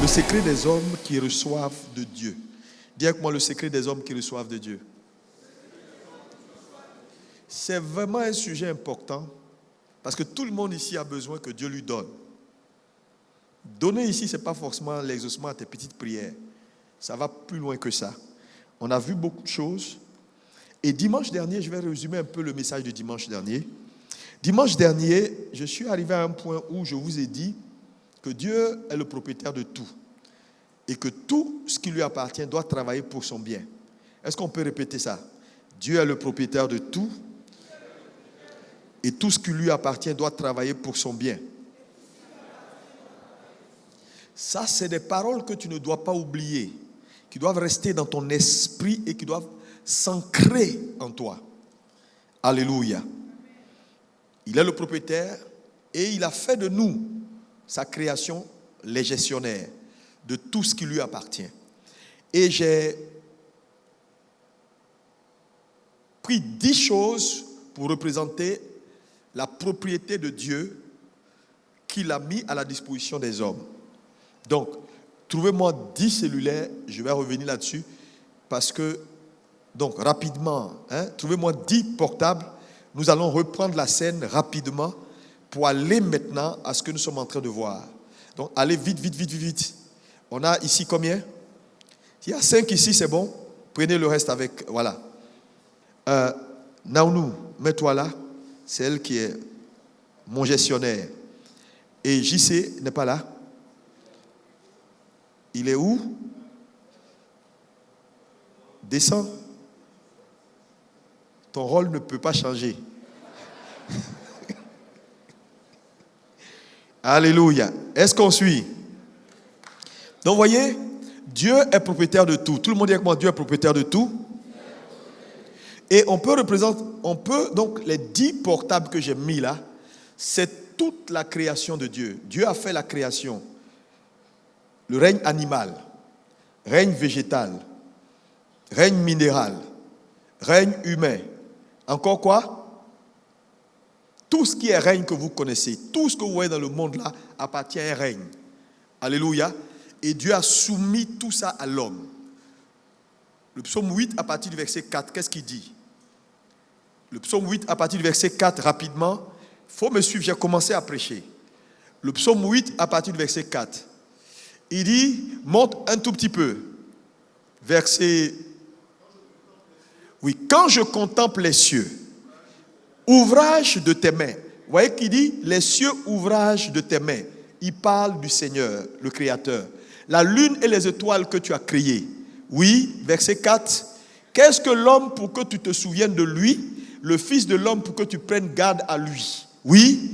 Le secret des hommes qui reçoivent de Dieu. Dis avec moi le secret des hommes qui reçoivent de Dieu. C'est vraiment un sujet important parce que tout le monde ici a besoin que Dieu lui donne. Donner ici, ce n'est pas forcément l'exaucement à tes petites prières. Ça va plus loin que ça. On a vu beaucoup de choses. Et dimanche dernier, je vais résumer un peu le message de dimanche dernier. Dimanche dernier, je suis arrivé à un point où je vous ai dit que Dieu est le propriétaire de tout. Et que tout ce qui lui appartient doit travailler pour son bien. Est-ce qu'on peut répéter ça? Dieu est le propriétaire de tout. Et tout ce qui lui appartient doit travailler pour son bien. Ça, c'est des paroles que tu ne dois pas oublier, qui doivent rester dans ton esprit et qui doivent s'ancrer en toi. Alléluia. Il est le propriétaire et il a fait de nous, sa création, les gestionnaires de tout ce qui lui appartient. Et j'ai pris 10 choses pour représenter la propriété de Dieu qu'il a mis à la disposition des hommes. Donc, trouvez-moi 10 cellulaires, je vais revenir là-dessus, parce que, donc rapidement, trouvez-moi 10 portables, nous allons reprendre la scène rapidement pour aller maintenant à ce que nous sommes en train de voir. Donc, allez vite, vite, vite, vite, vite. On a ici combien? Il y a 5 ici, c'est bon. Prenez le reste avec, voilà. Naounou, mets-toi là. C'est elle qui est mon gestionnaire. Et JC n'est pas là. Il est où? Descends. Ton rôle ne peut pas changer. Alléluia. Est-ce qu'on suit? Donc, voyez, Dieu est propriétaire de tout. Tout le monde dit avec moi, Dieu est propriétaire de tout. Et on peut donc les 10 portables que j'ai mis là, c'est toute la création de Dieu. Dieu a fait la création. Le règne animal, règne végétal, règne minéral, règne humain. Encore quoi? Tout ce qui est règne que vous connaissez, tout ce que vous voyez dans le monde là, appartient à un règne. Alléluia. Et Dieu a soumis tout ça à l'homme. Le psaume 8, à partir du verset 4, qu'est-ce qu'il dit? Le psaume 8, à partir du verset 4, rapidement, il faut me suivre, j'ai commencé à prêcher. Le psaume 8, à partir du verset 4, il dit, monte un tout petit peu, verset... Oui, quand je contemple les cieux, ouvrage de tes mains. Vous voyez qu'il dit, les cieux, ouvrage de tes mains. Il parle du Seigneur, le Créateur. La lune et les étoiles que tu as créées. Oui, verset 4. Qu'est-ce que l'homme pour que tu te souviennes de lui? Le Fils de l'homme pour que tu prennes garde à lui. Oui,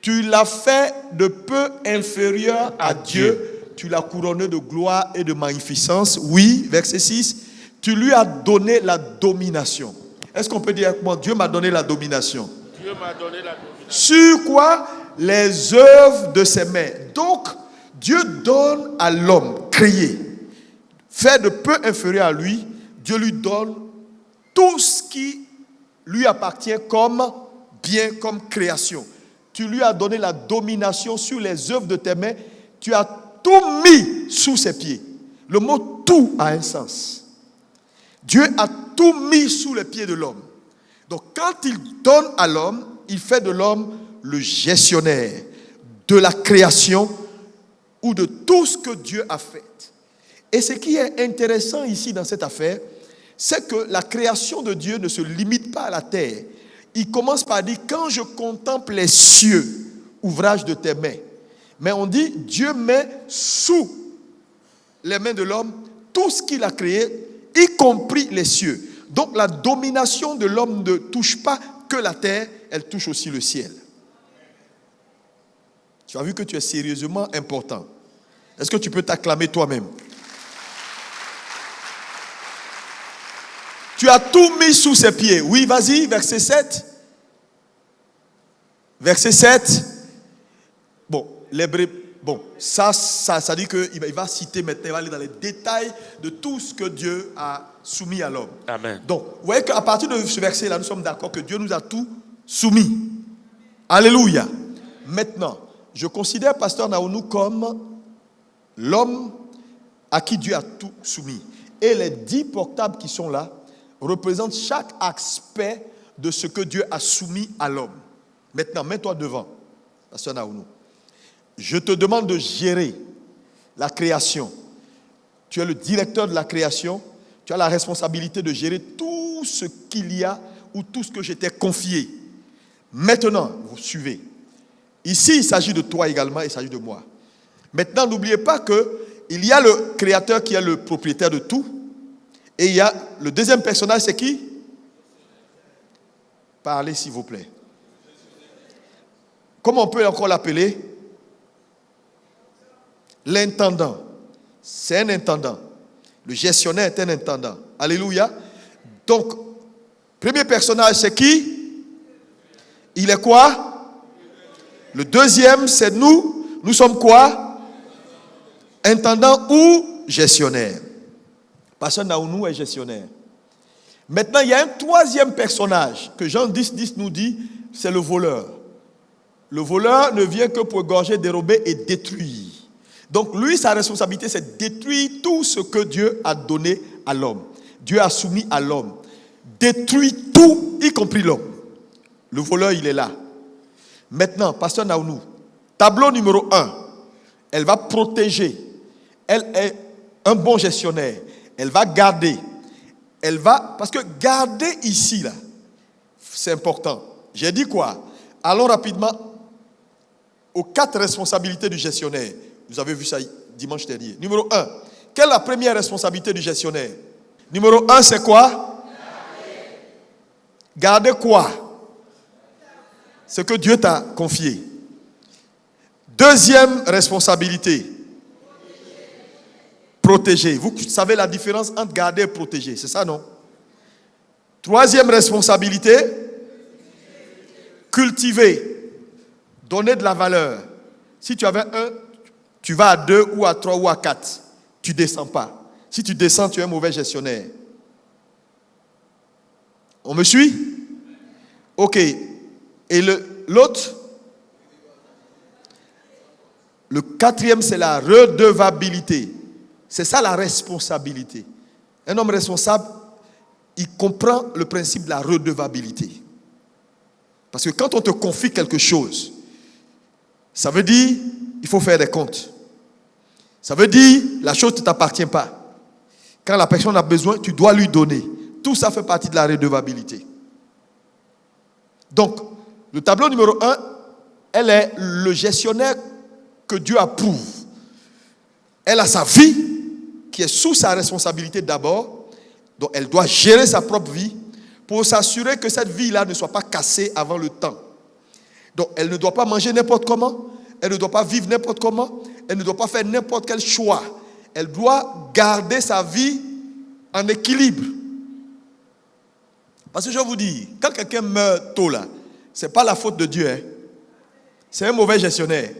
tu l'as fait de peu inférieur à Dieu. Tu l'as couronné de gloire et de magnificence. Oui, verset 6. Tu lui as donné la domination. Est-ce qu'on peut dire avec moi, Dieu m'a donné la domination? Dieu m'a donné la domination. Sur quoi? Les œuvres de ses mains. Donc, Dieu donne à l'homme créé, fait de peu inférieur à lui, Dieu lui donne tout ce qui lui appartient comme bien, comme création. Tu lui as donné la domination sur les œuvres de tes mains. Tu as tout mis sous ses pieds. Le mot tout a un sens. Dieu a tout mis sous les pieds de l'homme. Donc quand il donne à l'homme, il fait de l'homme le gestionnaire de la création ou de tout ce que Dieu a fait. Et ce qui est intéressant ici dans cette affaire, c'est que la création de Dieu ne se limite pas à la terre. Il commence par dire, quand je contemple les cieux, ouvrage de tes mains. Mais on dit, Dieu met sous les mains de l'homme tout ce qu'il a créé, y compris les cieux. Donc la domination de l'homme ne touche pas que la terre, elle touche aussi le ciel. Tu as vu que tu es sérieusement important. Est-ce que tu peux t'acclamer toi-même? Tu as tout mis sous ses pieds. Oui, vas-y, verset 7. Verset 7. Bon, l'hébreu, ça dit qu'il va citer maintenant, il va aller dans les détails de tout ce que Dieu a soumis à l'homme. Amen. Donc, vous voyez qu'à partir de ce verset-là, nous sommes d'accord que Dieu nous a tout soumis. Alléluia. Maintenant, je considère Pasteur Naounou comme l'homme à qui Dieu a tout soumis. Et les 10 portables qui sont là représentent chaque aspect de ce que Dieu a soumis à l'homme. Maintenant, mets-toi devant, Pasteur Naounou. Je te demande de gérer la création. Tu es le directeur de la création. Tu as la responsabilité de gérer tout ce qu'il y a ou tout ce que je t'ai confié. Maintenant, vous suivez. Ici, il s'agit de toi également, il s'agit de moi. Maintenant, n'oubliez pas qu'il y a le créateur qui est le propriétaire de tout. Et il y a le deuxième personnage, c'est qui? Parlez, s'il vous plaît. Comment on peut encore l'appeler? L'intendant. C'est un intendant. Le gestionnaire est un intendant. Alléluia. Donc, premier personnage, c'est qui? Il est quoi? Le deuxième, c'est nous. Nous sommes quoi? Intendant ou gestionnaire. Pasteur Naounou est gestionnaire. Maintenant, il y a un troisième personnage que Jean 10 nous dit, c'est le voleur. Le voleur ne vient que pour égorger, dérober et détruire. Donc lui, sa responsabilité, c'est de détruire tout ce que Dieu a donné à l'homme. Dieu a soumis à l'homme. Détruire tout, y compris l'homme. Le voleur, il est là. Maintenant, Pasteur Naounou, tableau numéro 1, elle va protéger. Elle est un bon gestionnaire. Elle va garder. Elle va, parce que garder ici, là, c'est important. J'ai dit quoi? Allons rapidement aux 4 responsabilités du gestionnaire. Vous avez vu ça dimanche dernier. Numéro 1, quelle est la première responsabilité du gestionnaire? Numéro 1, c'est quoi? Garder quoi? Ce que Dieu t'a confié. Deuxième responsabilité. Protéger. Vous savez la différence entre garder et protéger, c'est ça, non? Troisième responsabilité. Cultiver. Donner de la valeur. Si tu avais 1, tu vas à 2 ou à 3 ou à 4. Tu ne descends pas. Si tu descends, tu es un mauvais gestionnaire. On me suit? Ok. Et l'autre? Le 4e, c'est la redevabilité. C'est ça la responsabilité. Un homme responsable, il comprend le principe de la redevabilité. Parce que quand on te confie quelque chose, ça veut dire il faut faire des comptes. Ça veut dire la chose ne t'appartient pas. Quand la personne a besoin, tu dois lui donner. Tout ça fait partie de la redevabilité. Donc, le tableau numéro 1, elle est le gestionnaire que Dieu approuve. Elle a sa vie qui est sous sa responsabilité d'abord. Donc, elle doit gérer sa propre vie pour s'assurer que cette vie-là ne soit pas cassée avant le temps. Donc, elle ne doit pas manger n'importe comment. Elle ne doit pas vivre n'importe comment. Elle ne doit pas faire n'importe quel choix. Elle doit garder sa vie en équilibre. Parce que je vous dis, quand quelqu'un meurt tôt là, ce n'est pas la faute de Dieu. Hein. C'est un mauvais gestionnaire.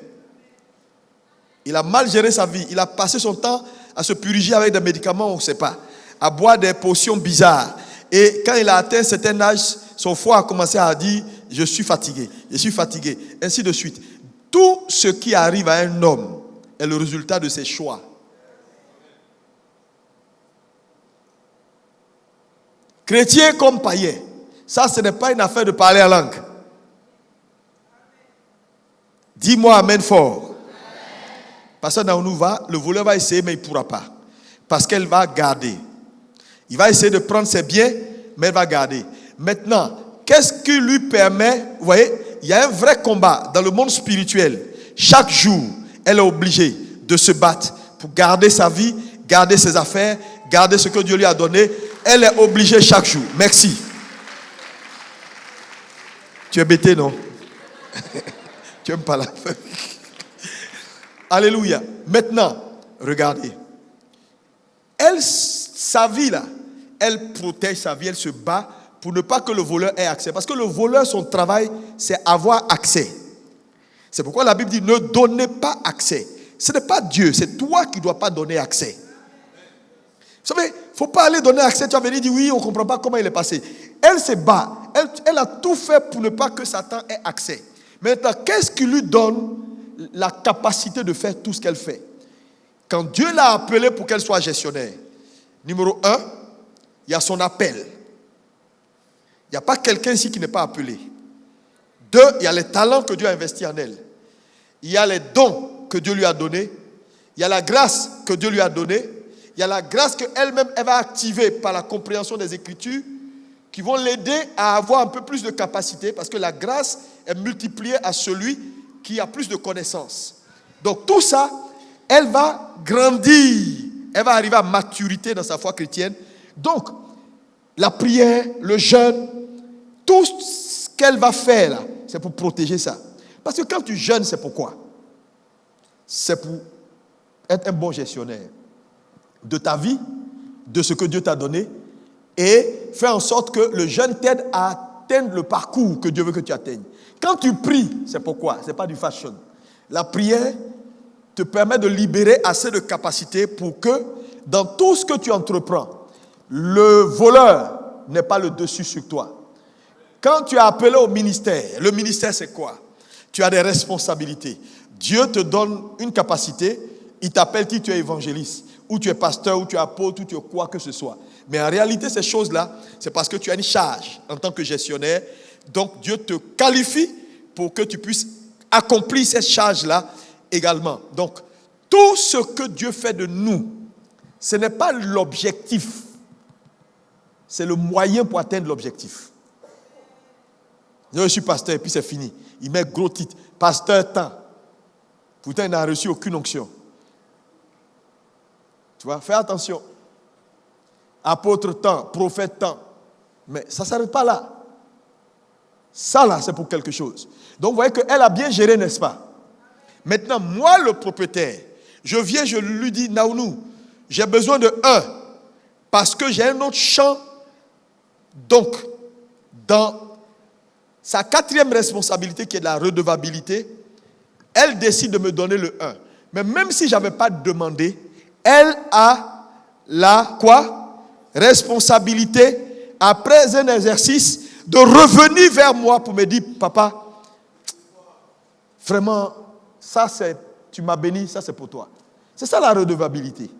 Il a mal géré sa vie. Il a passé son temps à se purifier avec des médicaments, on ne sait pas. À boire des potions bizarres. Et quand il a atteint un certain âge, son foie a commencé à dire « Je suis fatigué, je suis fatigué », ainsi de suite. Tout ce qui arrive à un homme est le résultat de ses choix. Chrétien comme païen, ça ce n'est pas une affaire de parler en langue. Dis-moi amen fort. Parce que là où nous va, le voleur va essayer mais il ne pourra pas. Parce qu'elle va garder. Il va essayer de prendre ses biens, mais elle va garder. Maintenant, qu'est-ce qui lui permet, vous voyez, il y a un vrai combat dans le monde spirituel. Chaque jour, elle est obligée de se battre pour garder sa vie, garder ses affaires, garder ce que Dieu lui a donné. Elle est obligée chaque jour. Merci. Tu es bêté, non? Tu n'aimes pas la feuille. Alléluia. Maintenant, regardez. Elle, sa vie là, elle protège sa vie, elle se bat pour ne pas que le voleur ait accès. Parce que le voleur, son travail, c'est avoir accès. C'est pourquoi la Bible dit, ne donnez pas accès. Ce n'est pas Dieu, c'est toi qui ne dois pas donner accès. Vous savez, il ne faut pas aller donner accès. Tu vas venir dire, oui, on ne comprend pas comment il est passé. Elle se bat. Elle a tout fait pour ne pas que Satan ait accès. Maintenant, qu'est-ce qui lui donne la capacité de faire tout ce qu'elle fait? quand Dieu l'a appelée pour qu'elle soit gestionnaire, numéro 1, il y a son appel. Il n'y a pas quelqu'un ici qui n'est pas appelé. 2, il y a les talents que Dieu a investis en elle. Il y a les dons que Dieu lui a donnés. Il y a la grâce que Dieu lui a donnée. Il y a la grâce qu'elle-même elle va activer par la compréhension des Écritures qui vont l'aider à avoir un peu plus de capacité parce que la grâce est multipliée à celui qui a plus de connaissances. Donc tout ça, elle va grandir. Elle va arriver à maturité dans sa foi chrétienne. Donc, la prière, le jeûne, tout ce qu'elle va faire là, c'est pour protéger ça. Parce que quand tu jeûnes, c'est pourquoi? C'est pour être un bon gestionnaire de ta vie, de ce que Dieu t'a donné et faire en sorte que le jeûne t'aide à atteindre le parcours que Dieu veut que tu atteignes. Quand tu pries, c'est pourquoi? Ce n'est pas du fashion. La prière te permet de libérer assez de capacité pour que dans tout ce que tu entreprends, le voleur n'ait pas le dessus sur toi. Quand tu es appelé au ministère, le ministère c'est quoi? Tu as des responsabilités. Dieu te donne une capacité, il t'appelle, tu es évangéliste, ou tu es pasteur, ou tu es apôtre, ou tu es quoi que ce soit. Mais en réalité, ces choses-là, c'est parce que tu as une charge en tant que gestionnaire. Donc Dieu te qualifie pour que tu puisses accomplir cette charge-là également. Donc, tout ce que Dieu fait de nous, ce n'est pas l'objectif. C'est le moyen pour atteindre l'objectif. Je suis pasteur et puis c'est fini. Il met gros titre. Pasteur tant. Pourtant, il n'a reçu aucune onction. Tu vois, fais attention. Apôtre tant, prophète tant. Mais ça ne s'arrête pas là. Ça là, c'est pour quelque chose. Donc, vous voyez qu'elle a bien géré, n'est-ce pas? Maintenant, moi, le propriétaire, je viens, je lui dis, Naounou, j'ai besoin de 1, parce que j'ai un autre champ. Donc, dans sa 4e responsabilité, qui est la redevabilité, elle décide de me donner le 1. Mais même si je n'avais pas demandé, elle a la quoi? Responsabilité, après un exercice, de revenir vers moi pour me dire, papa, vraiment, ça c'est, tu m'as béni, ça c'est pour toi. C'est ça la redevabilité.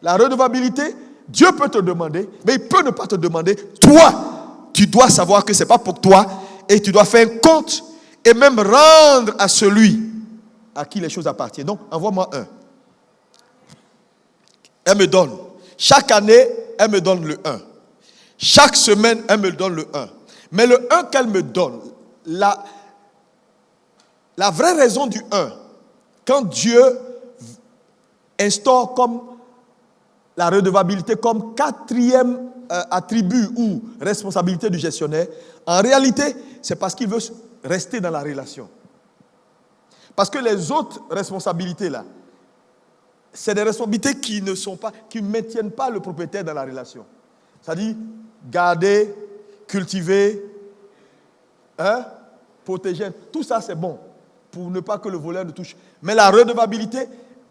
La redevabilité, Dieu peut te demander, mais il peut ne pas te demander. Toi, tu dois savoir que ce n'est pas pour toi et tu dois faire un compte et même rendre à celui à qui les choses appartiennent. Donc, envoie-moi 1. Elle me donne. Chaque année, elle me donne le 1. Chaque semaine, elle me donne le 1. Mais le 1 qu'elle me donne, la vraie raison du 1, quand Dieu instaure comme la redevabilité comme 4e attribut ou responsabilité du gestionnaire, en réalité, c'est parce qu'il veut rester dans la relation. Parce que les autres responsabilités là, c'est des responsabilités qui ne maintiennent pas le propriétaire dans la relation. C'est-à-dire garder, cultiver, protéger, tout ça c'est bon pour ne pas que le voleur ne touche. Mais la redevabilité,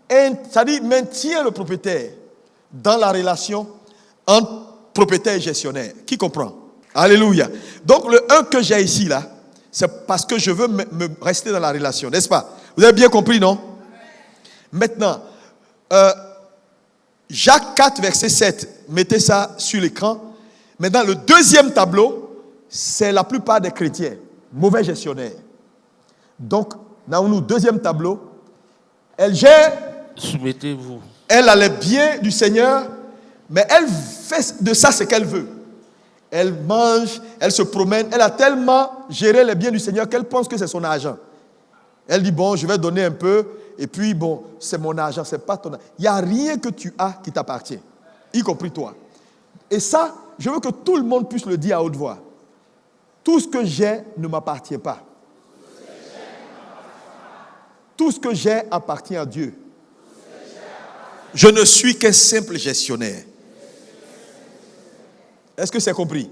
c'est-à-dire maintient le propriétaire dans la relation entre propriétaire et gestionnaire. Qui comprend? Alléluia. Donc le 1 que j'ai ici là, c'est parce que je veux me rester dans la relation, n'est-ce pas? Vous avez bien compris, non? Maintenant, Jacques 4, verset 7, mettez ça sur l'écran. Maintenant, le 2e tableau, c'est la plupart des chrétiens, mauvais gestionnaires. Donc, Naounou, 2e tableau, elle gère. Soumettez-vous. Elle a les biens du Seigneur, mais elle fait de ça ce qu'elle veut. Elle mange, elle se promène, elle a tellement géré les biens du Seigneur qu'elle pense que c'est son argent. Elle dit, bon, je vais donner un peu, et puis, bon, c'est mon argent, c'est pas ton argent. Il n'y a rien que tu as qui t'appartient, y compris toi. Et ça, je veux que tout le monde puisse le dire à haute voix. Tout ce que j'ai ne m'appartient pas. Tout ce que j'ai appartient à Dieu. Je ne suis qu'un simple gestionnaire. Est-ce que c'est compris?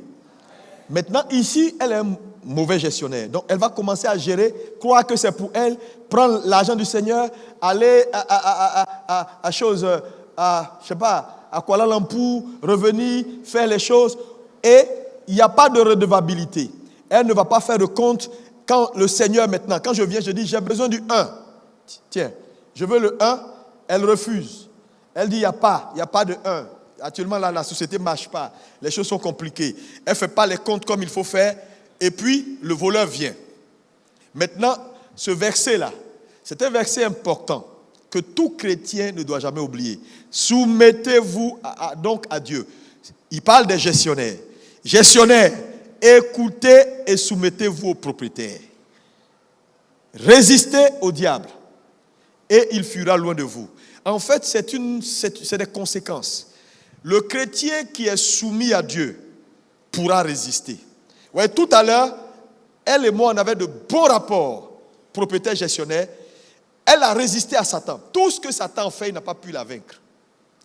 Maintenant, ici, elle est un mauvais gestionnaire. Donc, elle va commencer à gérer, croire que c'est pour elle, prendre l'argent du Seigneur, aller à choses, je sais pas, à Kuala Lumpur, revenir, faire les choses. Et il n'y a pas de redevabilité. Elle ne va pas faire de compte quand le Seigneur, maintenant, quand je viens, je dis, j'ai besoin du 1. Tiens, je veux le 1, elle refuse. Elle dit, il n'y a pas de 1. Actuellement, là, la société ne marche pas. Les choses sont compliquées. Elle ne fait pas les comptes comme il faut faire. Et puis, le voleur vient. Maintenant, ce verset-là, c'est un verset important que tout chrétien ne doit jamais oublier. Soumettez-vous donc à Dieu. Il parle des gestionnaires. Gestionnaires, écoutez et soumettez-vous au propriétaire. Résistez au diable et il fuira loin de vous. En fait, c'est des conséquences. Le chrétien qui est soumis à Dieu pourra résister. Ouais, tout à l'heure, elle et moi, on avait de bons rapports, propriétaire gestionnaire. Elle a résisté à Satan. Tout ce que Satan fait, il n'a pas pu la vaincre.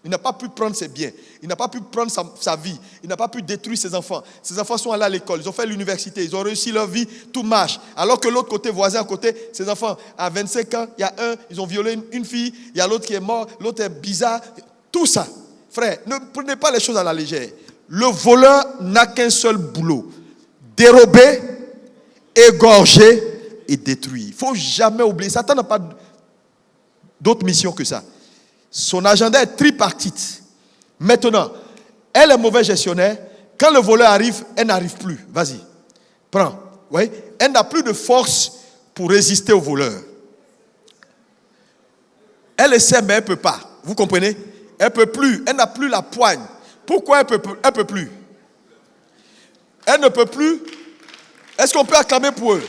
Il n'a pas pu prendre ses biens. Il n'a pas pu prendre sa vie. Il n'a pas pu détruire ses enfants. Ses enfants sont allés à l'école. Ils ont fait l'université. Ils ont réussi leur vie. Tout marche. Alors que l'autre côté, voisin à côté, ses enfants, à 25 ans, il y a un, ils ont violé une fille. Il y a l'autre qui est mort. L'autre est bizarre. Tout ça. Frère, ne prenez pas les choses à la légère. Le voleur n'a qu'un seul boulot. Dérober, égorger et détruire. Il ne faut jamais oublier. Satan n'a pas d'autre mission que ça. Son agenda est tripartite. Maintenant, elle est mauvais gestionnaire. Quand le voleur arrive, elle n'arrive plus. Vas-y, prends. Oui? Elle n'a plus de force pour résister au voleur. Elle essaie, mais elle ne peut pas. Vous comprenez? Elle ne peut plus. Elle n'a plus la poigne. Pourquoi elle ne peut plus? Elle ne peut plus. Est-ce qu'on peut acclamer pour eux?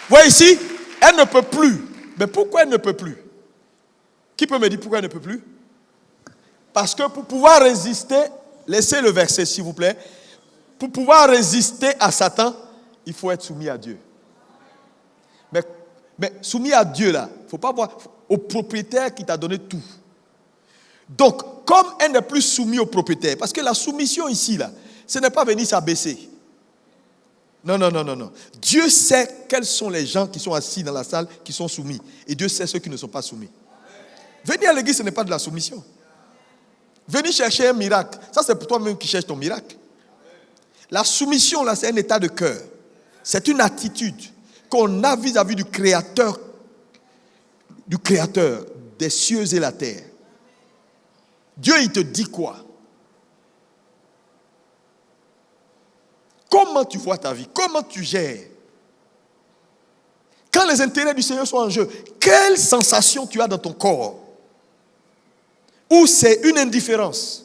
Vous voyez ici? Elle ne peut plus. Mais pourquoi elle ne peut plus? Qui peut me dire pourquoi elle ne peut plus? Parce que pour pouvoir résister, laissez le verset s'il vous plaît. Pour pouvoir résister à Satan, il faut être soumis à Dieu. Mais soumis à Dieu là, il ne faut pas voir au propriétaire qui t'a donné tout. Donc, comme elle n'est plus soumise au propriétaire, parce que la soumission ici là, ce n'est pas venir s'abaisser. Non. Dieu sait quels sont les gens qui sont assis dans la salle, qui sont soumis. Et Dieu sait ceux qui ne sont pas soumis. Venir à l'église, ce n'est pas de la soumission. Venir chercher un miracle, ça c'est pour toi-même qui cherches ton miracle. La soumission, là, c'est un état de cœur. C'est une attitude qu'on a vis-à-vis du Créateur des cieux et la terre. Dieu, il te dit quoi? Comment tu vois ta vie? Comment tu gères? Quand les intérêts du Seigneur sont en jeu, quelle sensation tu as dans ton corps? Ou c'est une indifférence?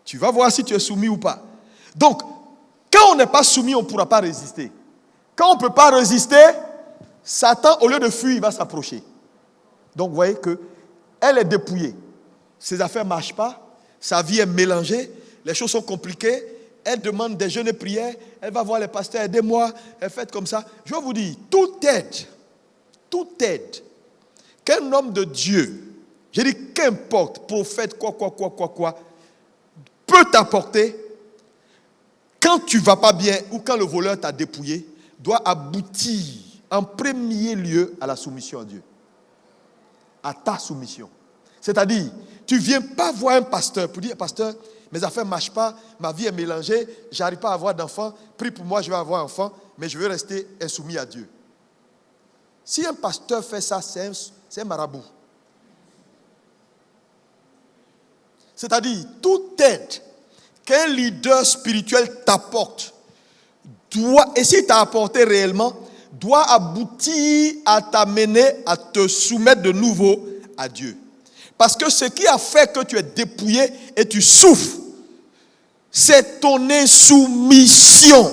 Tu vas voir si tu es soumis ou pas. Donc, quand on n'est pas soumis, on ne pourra pas résister. Quand on ne peut pas résister, Satan, au lieu de fuir, il va s'approcher. Donc, vous voyez qu'elle est dépouillée. Ses affaires ne marchent pas. Sa vie est mélangée. Les choses sont compliquées. Elle demande des jeûnes et prières. Elle va voir les pasteurs, aidez-moi. Elle fait comme ça. Je vais vous dire, toute aide qu'un homme de Dieu, je dis qu'importe, prophète, quoi, peut t'apporter, quand tu ne vas pas bien ou quand le voleur t'a dépouillé, doit aboutir en premier lieu à la soumission à Dieu. À ta soumission. C'est-à-dire, tu ne viens pas voir un pasteur pour dire, pasteur, mes affaires ne marchent pas, ma vie est mélangée, je n'arrive pas à avoir d'enfant, prie pour moi, je vais avoir un enfant, mais je veux rester insoumis à Dieu. Si un pasteur fait ça, c'est un marabout. C'est-à-dire, toute aide qu'un leader spirituel t'apporte, et s'il t'a apporté réellement, doit aboutir à t'amener à te soumettre de nouveau à Dieu. Parce que ce qui a fait que tu es dépouillé et tu souffres, c'est ton insoumission.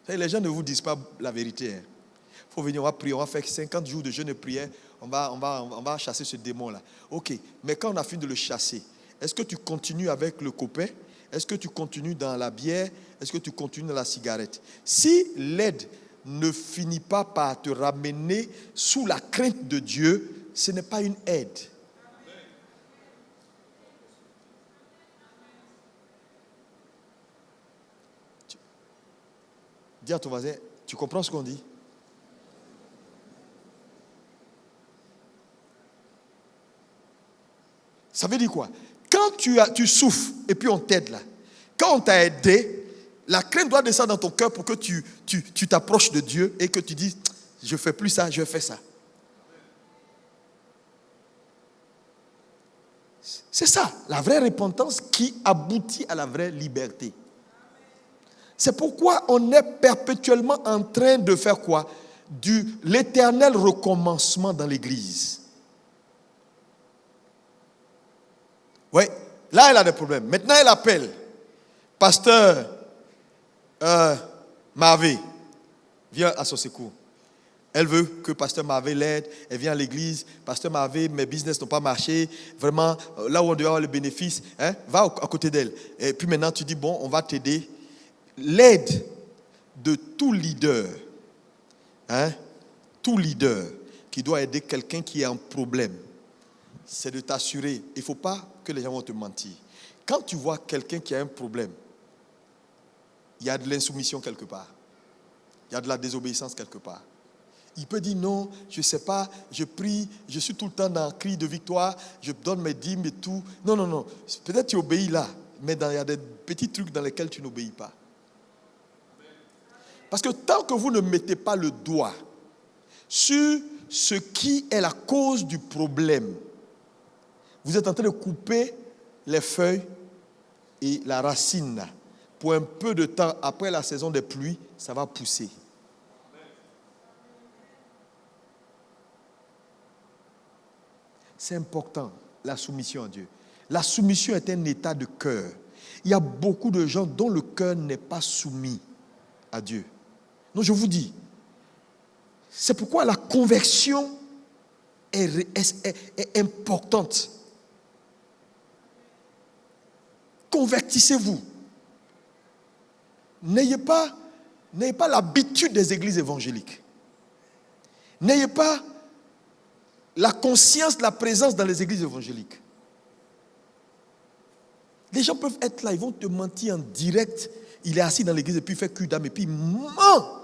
Les gens ne vous disent pas la vérité. Il faut venir, on va prier, on va faire 50 jours de jeûne et prière, on va chasser ce démon-là. Ok, mais quand on a fini de le chasser, est-ce que tu continues avec le copain? Est-ce que tu continues dans la bière? Est-ce que tu continues dans la cigarette? Si l'aide ne finit pas par te ramener sous la crainte de Dieu, ce n'est pas une aide. Dis à ton voisin, tu comprends ce qu'on dit? Ça veut dire quoi? Quand tu souffres et puis on t'aide là, quand on t'a aidé, La crainte doit descendre dans ton cœur pour que tu t'approches de Dieu et que tu dises, je ne fais plus ça, je fais ça. C'est ça, la vraie repentance qui aboutit à la vraie liberté. C'est pourquoi on est perpétuellement en train de faire quoi? L'éternel recommencement dans l'église. Oui, là elle a des problèmes. Maintenant elle appelle pasteur Marvé, viens à son secours. Elle veut que pasteur Marvé l'aide, elle vient à l'église, pasteur Marvé, mes business n'ont pas marché, vraiment, là où on doit avoir le bénéfice, va à côté d'elle. Et puis maintenant tu dis, bon, on va t'aider. L'aide de tout leader, tout leader qui doit aider quelqu'un qui est en problème, c'est de t'assurer, il ne faut pas que les gens vont te mentir. Quand tu vois quelqu'un qui a un problème, il y a de l'insoumission quelque part. Il y a de la désobéissance quelque part. Il peut dire non, je ne sais pas, je prie, je suis tout le temps dans un cri de victoire, je donne mes dîmes et tout. Non, non, non. Peut-être tu obéis là, mais il y a des petits trucs dans lesquels tu n'obéis pas. Parce que tant que vous ne mettez pas le doigt sur ce qui est la cause du problème, vous êtes en train de couper les feuilles et la racine. Pour un peu de temps, après la saison des pluies, ça va pousser. C'est important, la soumission à Dieu. La soumission est un état de cœur. Il y a beaucoup de gens dont le cœur n'est pas soumis à Dieu. Donc je vous dis, c'est pourquoi la conversion est importante. Convertissez-vous. N'ayez pas l'habitude des églises évangéliques. N'ayez pas la conscience de la présence dans les églises évangéliques. Les gens peuvent être là, ils vont te mentir en direct. Il est assis dans l'église et puis il fait cul d'âme et puis il ment.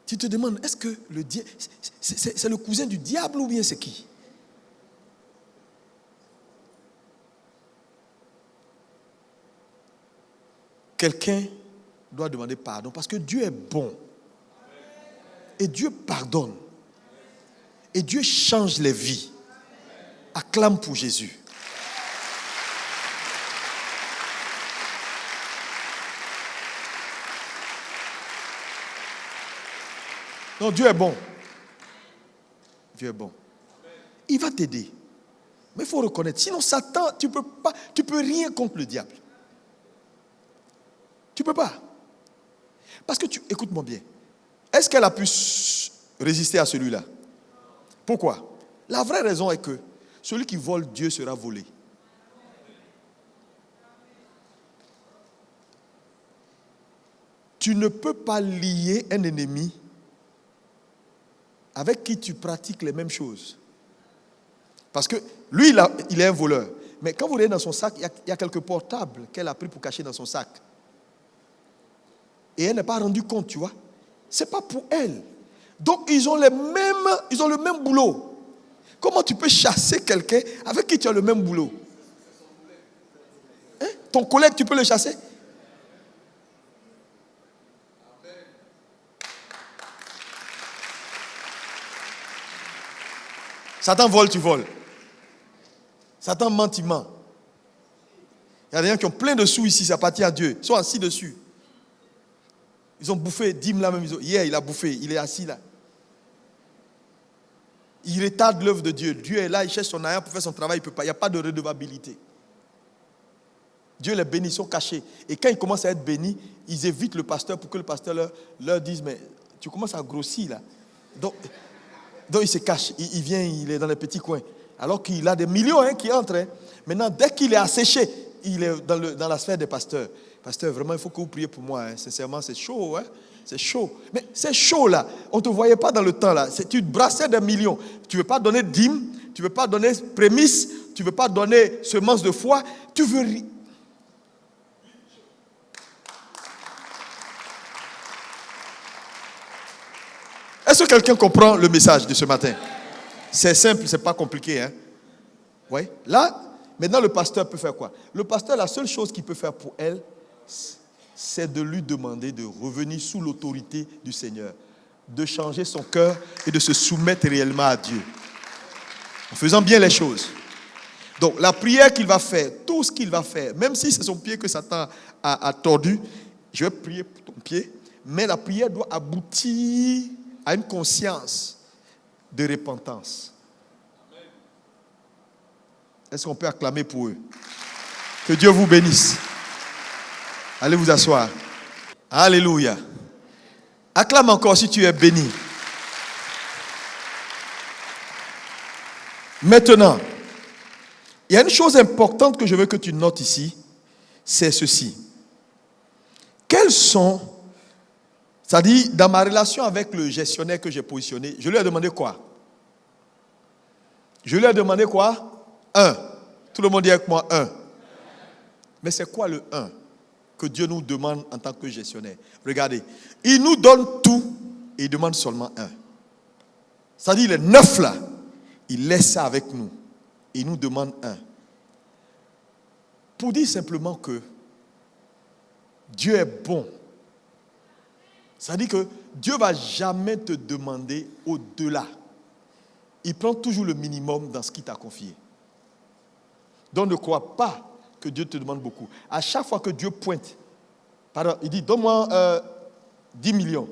Tu te demandes, est-ce que le diable, c'est le cousin du diable ou bien c'est qui? Quelqu'un doit demander pardon parce que Dieu est bon. Et Dieu pardonne. Et Dieu change les vies. Acclame pour Jésus. Non, Dieu est bon. Dieu est bon. Il va t'aider. Mais il faut reconnaître. Sinon, Satan, tu peux rien contre le diable. Tu ne peux pas. Parce que écoute-moi bien. Est-ce qu'elle a pu résister à celui-là? Pourquoi? La vraie raison est que celui qui vole Dieu sera volé. Tu ne peux pas lier un ennemi avec qui tu pratiques les mêmes choses. Parce que lui, il est un voleur. Mais quand vous regardez dans son sac, il y a quelques portables qu'elle a pris pour cacher dans son sac. Et elle n'est pas rendue compte, tu vois. Ce n'est pas pour elle. Donc, ils ont le même boulot. Comment tu peux chasser quelqu'un avec qui tu as le même boulot? Ton collègue, tu peux le chasser? Satan vole, tu voles. Satan ment, tu mens. Il y a des gens qui ont plein de sous ici, ça appartient à Dieu. Ils sont assis dessus. Ils ont bouffé, dîme là même. Hier, il a bouffé, il est assis là. Il retarde l'œuvre de Dieu. Dieu est là, il cherche son argent pour faire son travail, il ne peut pas. Il n'y a pas de redevabilité. Dieu les bénit, ils sont cachés. Et quand ils commencent à être bénis, ils évitent le pasteur pour que le pasteur leur dise, mais tu commences à grossir là. Donc il se cache, il vient, il est dans les petits coins. Alors qu'il a des millions qui entrent. Maintenant, dès qu'il est asséché, il est dans la sphère des pasteurs. Pasteur, vraiment, il faut que vous priez pour moi. Sincèrement, c'est chaud. C'est chaud. Mais c'est chaud là. On ne te voyait pas dans le temps là. Tu te brassais des millions. Tu ne veux pas donner dîme, tu ne veux pas donner prémices, tu ne veux pas donner semence de foi. Tu veux rien. Est-ce que quelqu'un comprend le message de ce matin? C'est simple, ce n'est pas compliqué. Oui. Là, Maintenant, le pasteur peut faire quoi? Le pasteur, la seule chose qu'il peut faire pour elle, c'est de lui demander de revenir sous l'autorité du Seigneur, de changer son cœur et de se soumettre réellement à Dieu, en faisant bien les choses. Donc, la prière qu'il va faire, tout ce qu'il va faire, même si c'est son pied que Satan a tordu, je vais prier pour ton pied, mais la prière doit aboutir à une conscience de repentance. Est-ce qu'on peut acclamer pour eux? Que Dieu vous bénisse. Allez vous asseoir. Alléluia. Acclame encore si tu es béni. Maintenant, il y a une chose importante que je veux que tu notes ici, c'est ceci. Quels sont, c'est-à-dire dans ma relation avec le gestionnaire que j'ai positionné, je lui ai demandé quoi? Je lui ai demandé quoi? 1. Tout le monde dit avec moi 1. Mais c'est quoi le 1 que Dieu nous demande en tant que gestionnaire? Regardez, il nous donne tout et il demande seulement 1. C'est-à-dire les 9 là, il laisse ça avec nous et il nous demande 1. Pour dire simplement que Dieu est bon. C'est-à-dire que Dieu ne va jamais te demander au-delà. Il prend toujours le minimum dans ce qu'il t'a confié. Donc ne crois pas que Dieu te demande beaucoup. À chaque fois que Dieu pointe, pardon, il dit, donne-moi 10 millions.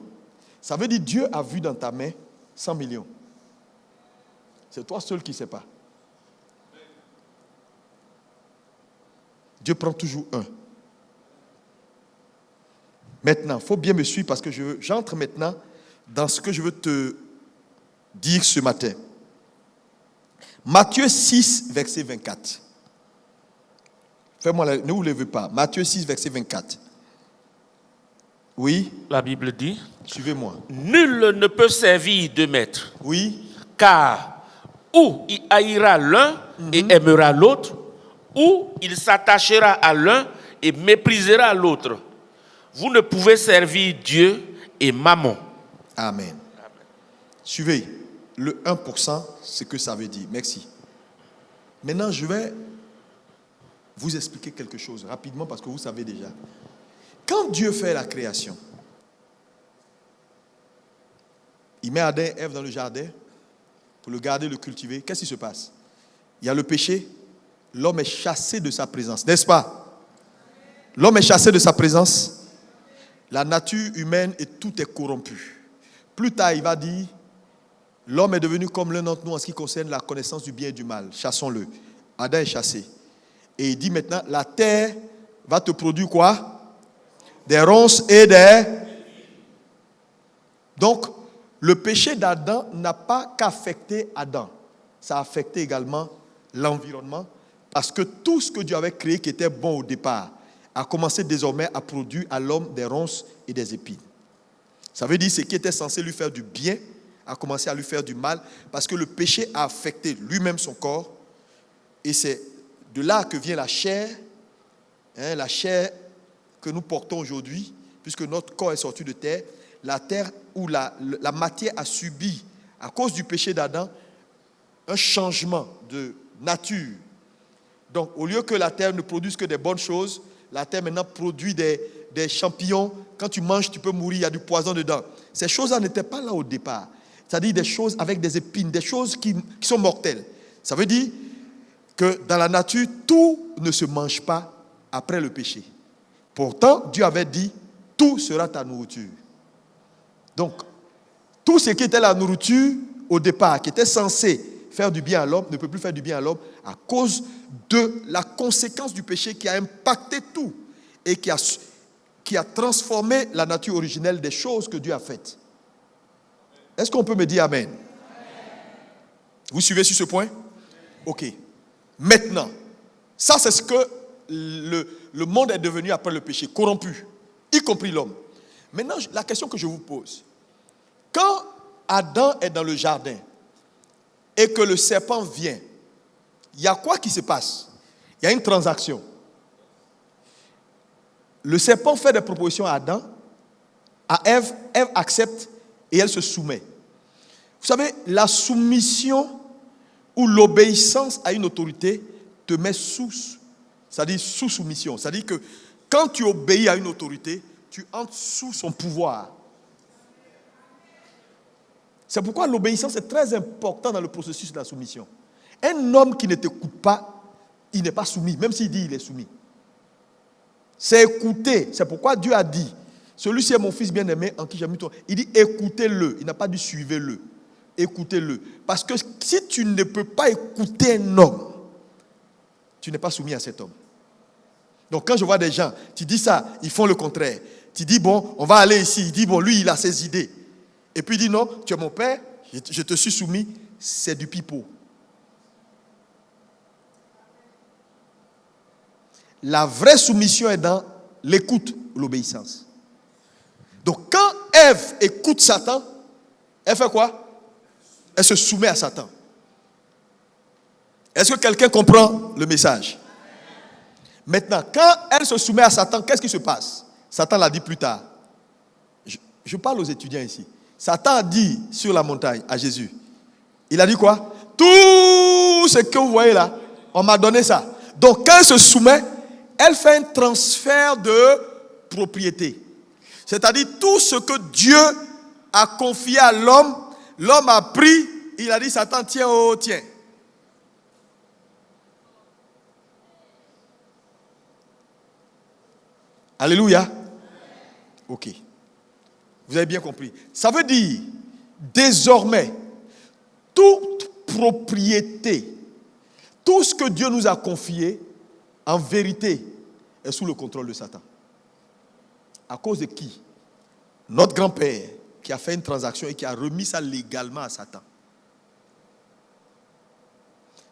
Ça veut dire Dieu a vu dans ta main 100 millions. C'est toi seul qui ne sais pas. Dieu prend toujours 1. Maintenant, il faut bien me suivre parce que j'entre maintenant dans ce que je veux te dire ce matin. Matthieu 6, verset 24. Fais-moi, ne vous levez pas. Matthieu 6, verset 24. Oui. La Bible dit, suivez-moi. Nul ne peut servir deux maîtres. Oui. Car ou il haïra l'un et aimera l'autre, ou il s'attachera à l'un et méprisera l'autre. Vous ne pouvez servir Dieu et Mammon. Amen. Suivez. Le 1%, c'est ce que ça veut dire. Merci. Maintenant, je vais vous expliquer quelque chose rapidement parce que vous savez déjà. Quand Dieu fait la création, il met Adam et Ève dans le jardin pour le garder, le cultiver. Qu'est-ce qui se passe? Il y a le péché. L'homme est chassé de sa présence, n'est-ce pas? L'homme est chassé de sa présence. La nature humaine et tout est corrompu. Plus tard, il va dire, l'homme est devenu comme l'un d'entre nous en ce qui concerne la connaissance du bien et du mal. Chassons-le. Adam est chassé. Et il dit maintenant, la terre va te produire quoi? Des ronces et des... Donc, le péché d'Adam n'a pas qu'affecté Adam. Ça a affecté également l'environnement. Parce que tout ce que Dieu avait créé qui était bon au départ a commencé désormais à produire à l'homme des ronces et des épines. Ça veut dire que ce qui était censé lui faire du bien a commencé à lui faire du mal parce que le péché a affecté lui-même son corps. Et c'est de là que vient la chair que nous portons aujourd'hui, puisque notre corps est sorti de terre. La terre où la matière a subi, à cause du péché d'Adam, un changement de nature. Donc, au lieu que la terre ne produise que des bonnes choses, la terre maintenant produit des champignons. Quand tu manges, tu peux mourir, il y a du poison dedans. Ces choses-là n'étaient pas là au départ. C'est-à-dire des choses avec des épines, des choses qui sont mortelles. Ça veut dire que dans la nature, tout ne se mange pas après le péché. Pourtant, Dieu avait dit, tout sera ta nourriture. Donc, tout ce qui était la nourriture au départ, qui était censé faire du bien à l'homme, ne peut plus faire du bien à l'homme à cause de la conséquence du péché qui a impacté tout et qui a transformé la nature originelle des choses que Dieu a faites. Est-ce qu'on peut me dire Amen? Vous suivez sur ce point? Ok. Maintenant, ça c'est ce que le monde est devenu après le péché, corrompu, y compris l'homme. Maintenant, la question que je vous pose, quand Adam est dans le jardin et que le serpent vient, il y a quoi qui se passe? Il y a une transaction. Le serpent fait des propositions à Adam, à Ève, Ève accepte et elle se soumet. Vous savez, la soumission ou l'obéissance à une autorité te met sous, c'est-à-dire sous soumission. C'est-à-dire que quand tu obéis à une autorité, tu entres sous son pouvoir. C'est pourquoi l'obéissance est très importante dans le processus de la soumission. Un homme qui ne t'écoute pas, il n'est pas soumis, même s'il dit qu'il est soumis. C'est écouter. C'est pourquoi Dieu a dit, celui-ci est mon fils bien-aimé en qui j'ai mis ton... Il dit écoutez-le. Il n'a pas dit suivez-le. Écoutez-le. Parce que si tu ne peux pas écouter un homme, tu n'es pas soumis à cet homme. Donc quand je vois des gens, tu dis ça, ils font le contraire. Tu dis bon, on va aller ici. Il dit bon, lui il a ses idées. Et puis il dit non, tu es mon père, je te suis soumis. C'est du pipeau. La vraie soumission est dans l'écoute, l'obéissance. Donc quand Ève écoute Satan, elle fait quoi? Elle se soumet à Satan. Est-ce que quelqu'un comprend le message? Maintenant, quand elle se soumet à Satan, qu'est-ce qui se passe? Satan l'a dit plus tard. Je parle aux étudiants ici. Satan a dit sur la montagne à Jésus. Il a dit quoi? Tout ce que vous voyez là, on m'a donné ça. Donc quand elle se soumet, elle fait un transfert de propriété. C'est-à-dire tout ce que Dieu a confié à l'homme, l'homme a pris, il a dit Satan, tiens, oh, tiens. Alléluia. Ok. Vous avez bien compris. Ça veut dire, désormais, toute propriété, tout ce que Dieu nous a confié, en vérité, est sous le contrôle de Satan. À cause de qui? Notre grand-père, qui a fait une transaction et qui a remis ça légalement à Satan.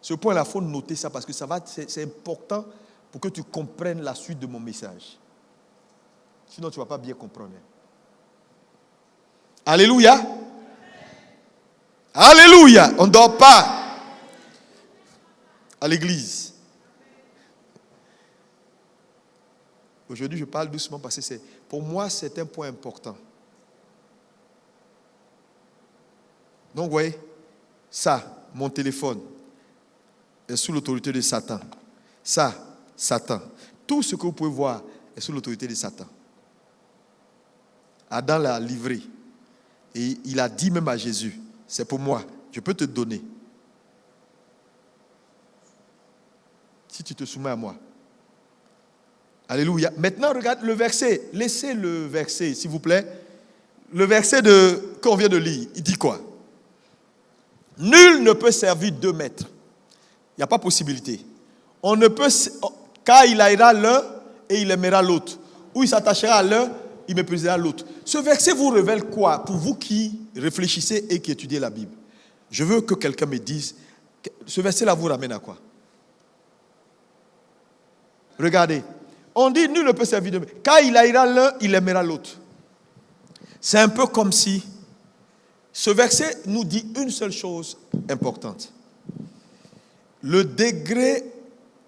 Ce point-là, il faut noter ça parce que c'est important pour que tu comprennes la suite de mon message. Sinon, tu ne vas pas bien comprendre. Alléluia. Alléluia. On ne dort pas à l'église. Aujourd'hui, je parle doucement parce que pour moi, c'est un point important. Donc, vous voyez, ça, mon téléphone, est sous l'autorité de Satan. Ça, Satan. Tout ce que vous pouvez voir est sous l'autorité de Satan. Adam l'a livré. Et il a dit même à Jésus, c'est pour moi, je peux te donner. Si tu te soumets à moi. Alléluia. Maintenant, regarde le verset. Laissez le verset, s'il vous plaît. Le verset qu'on vient de lire, il dit quoi? Nul ne peut servir 2 maîtres. Il n'y a pas possibilité. On ne peut, car il haïra l'un et il aimera l'autre. Ou il s'attachera à l'un, il méprisera l'autre. Ce verset vous révèle quoi? Pour vous qui réfléchissez et qui étudiez la Bible. Je veux que quelqu'un me dise, ce verset-là vous ramène à quoi? Regardez. On dit, nul ne peut servir de maître. Car il haïra l'un, il aimera l'autre. C'est un peu comme si ce verset nous dit une seule chose importante. Le degré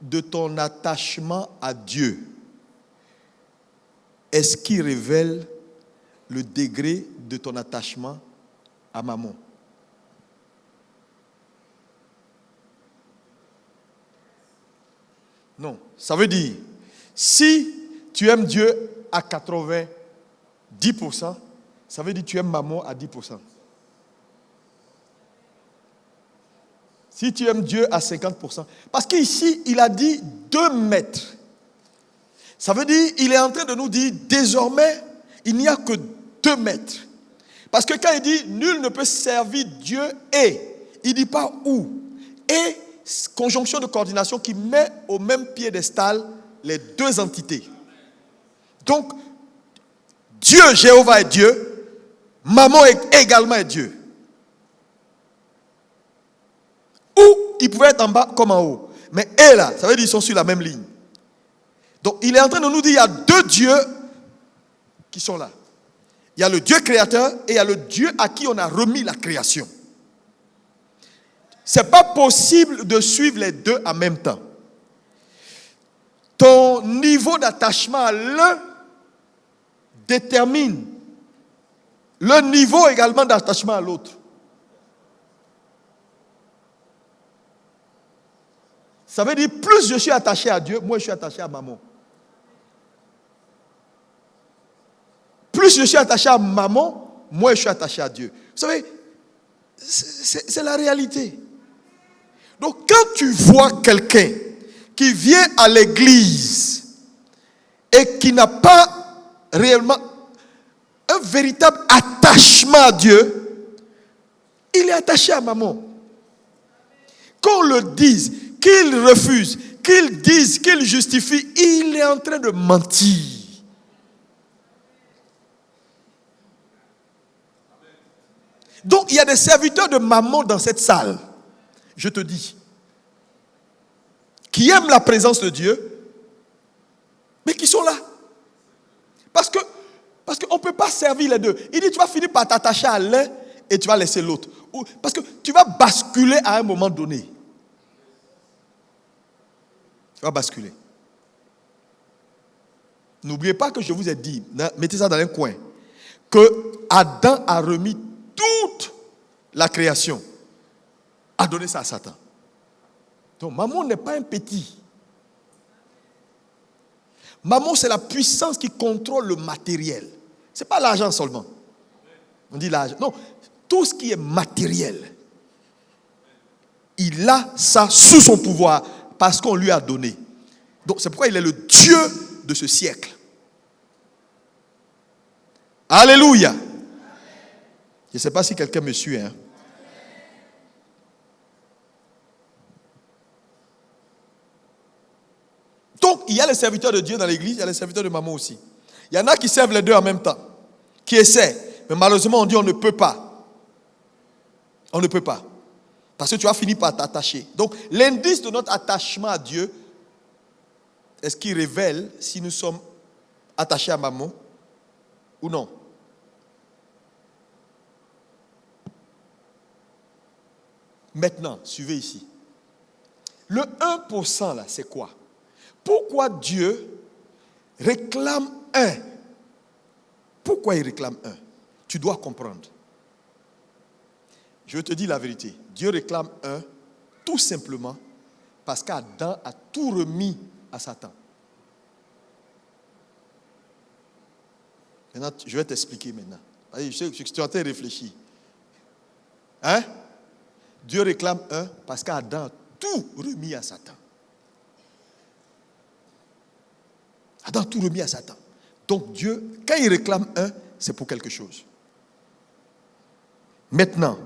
de ton attachement à Dieu est ce qui révèle le degré de ton attachement à maman. Non, ça veut dire, si tu aimes Dieu à 90%, ça veut dire que tu aimes maman à 10%. Si tu aimes Dieu à 50%. Parce qu'ici, il a dit 2 maîtres. Ça veut dire, il est en train de nous dire, désormais, il n'y a que 2 maîtres. Parce que quand il dit, nul ne peut servir Dieu et, il ne dit pas où. Et, conjonction de coordination qui met au même piédestal les 2 entités. Donc, Dieu, Jéhovah est Dieu, maman également est Dieu. Ou ils pouvaient être en bas comme en haut. Mais et là, ça veut dire qu'ils sont sur la même ligne. Donc, il est en train de nous dire, il y a 2 dieux qui sont là. Il y a le Dieu créateur et il y a le Dieu à qui on a remis la création. Ce n'est pas possible de suivre les 2 en même temps. Ton niveau d'attachement à l'un détermine le niveau également d'attachement à l'autre. Ça veut dire, plus je suis attaché à Dieu, moins je suis attaché à maman. Plus je suis attaché à maman, moins je suis attaché à Dieu. Vous savez, c'est la réalité. Donc, quand tu vois quelqu'un qui vient à l'église et qui n'a pas réellement un véritable attachement à Dieu, il est attaché à maman. Qu'on le dise, qu'il refuse, qu'il dise, qu'il justifie, il est en train de mentir. Donc, il y a des serviteurs de maman dans cette salle, je te dis, qui aiment la présence de Dieu, mais qui sont là. Parce qu'on ne peut pas servir les deux. Il dit, tu vas finir par t'attacher à l'un et tu vas laisser l'autre. Parce que tu vas basculer à un moment donné. Tu vas basculer. N'oubliez pas que je vous ai dit, mettez ça dans un coin, que Adam a remis toute la création, a donné ça à Satan. Donc, maman n'est pas un petit. Maman, c'est la puissance qui contrôle le matériel. Ce n'est pas l'argent seulement. On dit l'argent. Non, tout ce qui est matériel, il a ça sous son pouvoir parce qu'on lui a donné. Donc, c'est pourquoi il est le Dieu de ce siècle. Alléluia. Je ne sais pas si quelqu'un me suit. Donc, il y a les serviteurs de Dieu dans l'église, il y a les serviteurs de maman aussi. Il y en a qui servent les deux en même temps, qui essaient. Mais malheureusement, on dit on ne peut pas. On ne peut pas. Parce que tu vas finir par t'attacher. Donc, l'indice de notre attachement à Dieu, est-ce qu'il révèle si nous sommes attachés à maman ou non? Maintenant, suivez ici. Le 1% là, c'est quoi? Pourquoi Dieu réclame 1? Pourquoi il réclame 1? Tu dois comprendre. Je te dis la vérité. Dieu réclame 1 tout simplement parce qu'Adam a tout remis à Satan. Maintenant, je vais t'expliquer maintenant. Je sais que tu es en train de réfléchir. Hein? Dieu réclame 1 parce qu'Adam a tout remis à Satan. Adam a tout remis à Satan. Donc Dieu, quand il réclame 1, c'est pour quelque chose. Maintenant,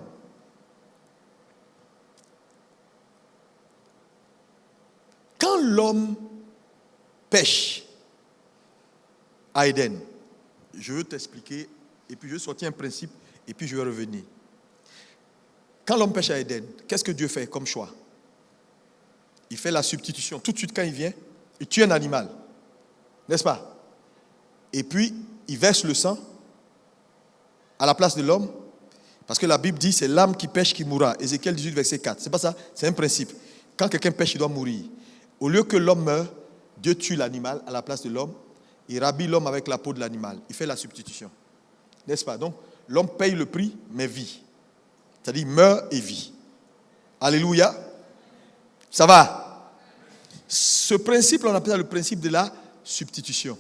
quand l'homme pêche à Éden, je veux t'expliquer, et puis je vais sortir un principe, et puis je vais revenir. Quand l'homme pêche à Éden, qu'est-ce que Dieu fait comme choix? Il fait la substitution. Tout de suite, quand il vient, il tue un animal. N'est-ce pas? Et puis, il verse le sang à la place de l'homme. Parce que la Bible dit, c'est l'âme qui pêche qui mourra. Ézéchiel 18, verset 4. C'est pas ça? C'est un principe. Quand quelqu'un pêche, il doit mourir. Au lieu que l'homme meure, Dieu tue l'animal à la place de l'homme. Il rhabille l'homme avec la peau de l'animal. Il fait la substitution. N'est-ce pas? Donc, l'homme paye le prix, mais vit. C'est-à-dire, meurt et vit. Alléluia. Ça va? Ce principe, on appelle ça le principe de la substitution.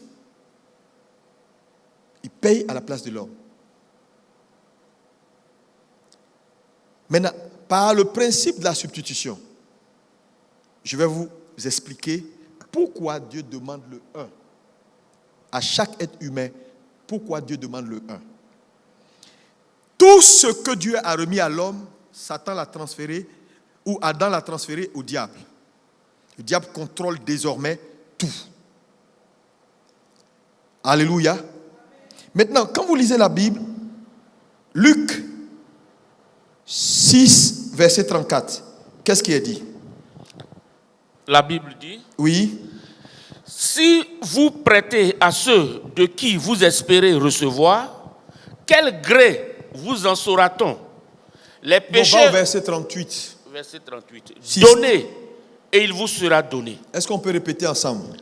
Il paye à la place de l'homme. Maintenant, par le principe de la substitution, je vais vous expliquer pourquoi Dieu demande le 1. À chaque être humain, pourquoi Dieu demande le 1. Tout ce que Dieu a remis à l'homme, Satan l'a transféré, ou Adam l'a transféré au diable. Le diable contrôle désormais tout. Alléluia. Maintenant, quand vous lisez la Bible, Luc 6, verset 34, qu'est-ce qui est dit? La Bible dit, oui. Si vous prêtez à ceux de qui vous espérez recevoir, quel gré vous en saura-t-on? Les péchés. On va au verset 38. Verset 38. 6. Donnez et il vous sera donné. Est-ce qu'on peut répéter ensemble?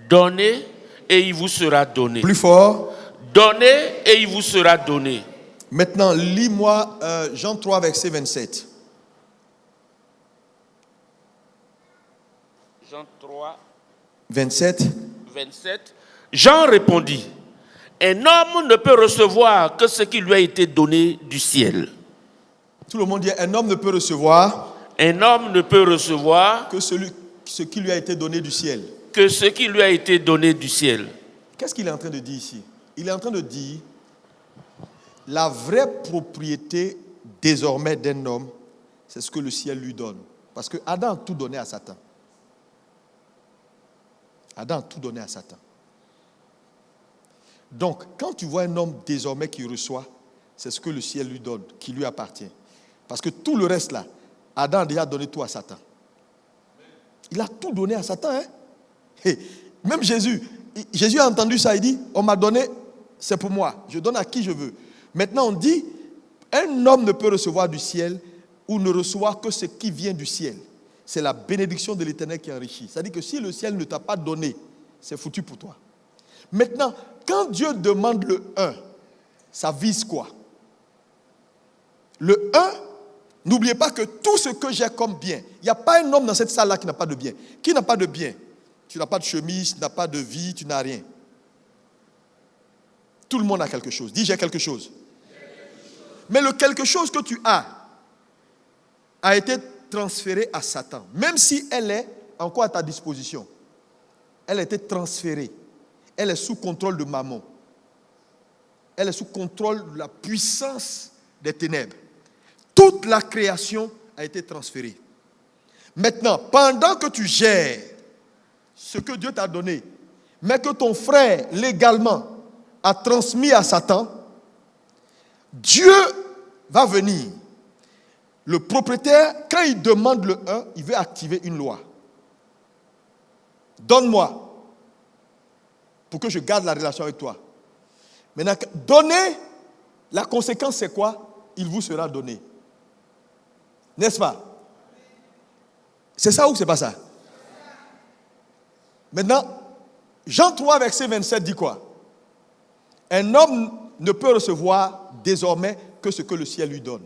Donnez et il vous sera donné. Plus fort. Donnez et il vous sera donné. Maintenant, lis-moi Jean 3, verset 27. Jean 3, 27. 27. Jean répondit, un homme ne peut recevoir que ce qui lui a été donné du ciel. Tout le monde dit, un homme ne peut recevoir Un homme ne peut recevoir que ce qui lui a été donné du ciel. que ce qui lui a été donné du ciel. Qu'est-ce qu'il est en train de dire ici? Il est en train de dire, la vraie propriété désormais d'un homme, c'est ce que le ciel lui donne. Parce que Adam a tout donné à Satan. Adam a tout donné à Satan. Donc, quand tu vois un homme désormais qui reçoit, c'est ce que le ciel lui donne, qui lui appartient. Parce que tout le reste là, Adam a déjà donné tout à Satan. Il a tout donné à Satan. Hein? Et même Jésus a entendu ça, il dit, on m'a donné, c'est pour moi, je donne à qui je veux. Maintenant on dit, un homme ne peut recevoir du ciel ou ne recevoir que ce qui vient du ciel. C'est la bénédiction de l'Éternel qui enrichit. C'est-à-dire que si le ciel ne t'a pas donné, c'est foutu pour toi. Maintenant, quand Dieu demande le 1, ça vise quoi? Le 1, n'oubliez pas que tout ce que j'ai comme bien, il n'y a pas un homme dans cette salle-là qui n'a pas de bien. Qui n'a pas de bien? Tu n'as pas de chemise, tu n'as pas de vie, tu n'as rien. Tout le monde a quelque chose. Dis, j'ai quelque chose. Mais le quelque chose que tu as a été transféré à Satan. Même si elle est encore à ta disposition. Elle a été transférée. Elle est sous contrôle de Mammon. Elle est sous contrôle de la puissance des ténèbres. Toute la création a été transférée. Maintenant, pendant que tu gères ce que Dieu t'a donné, mais que ton frère légalement a transmis à Satan, Dieu va venir. Le propriétaire, quand il demande le 1, il veut activer une loi. Donne-moi pour que je garde la relation avec toi. Maintenant, donner, la conséquence c'est quoi? Il vous sera donné. N'est-ce pas? C'est ça ou c'est pas ça? Maintenant, Jean 3, verset 27 dit quoi? Un homme ne peut recevoir désormais que ce que le ciel lui donne.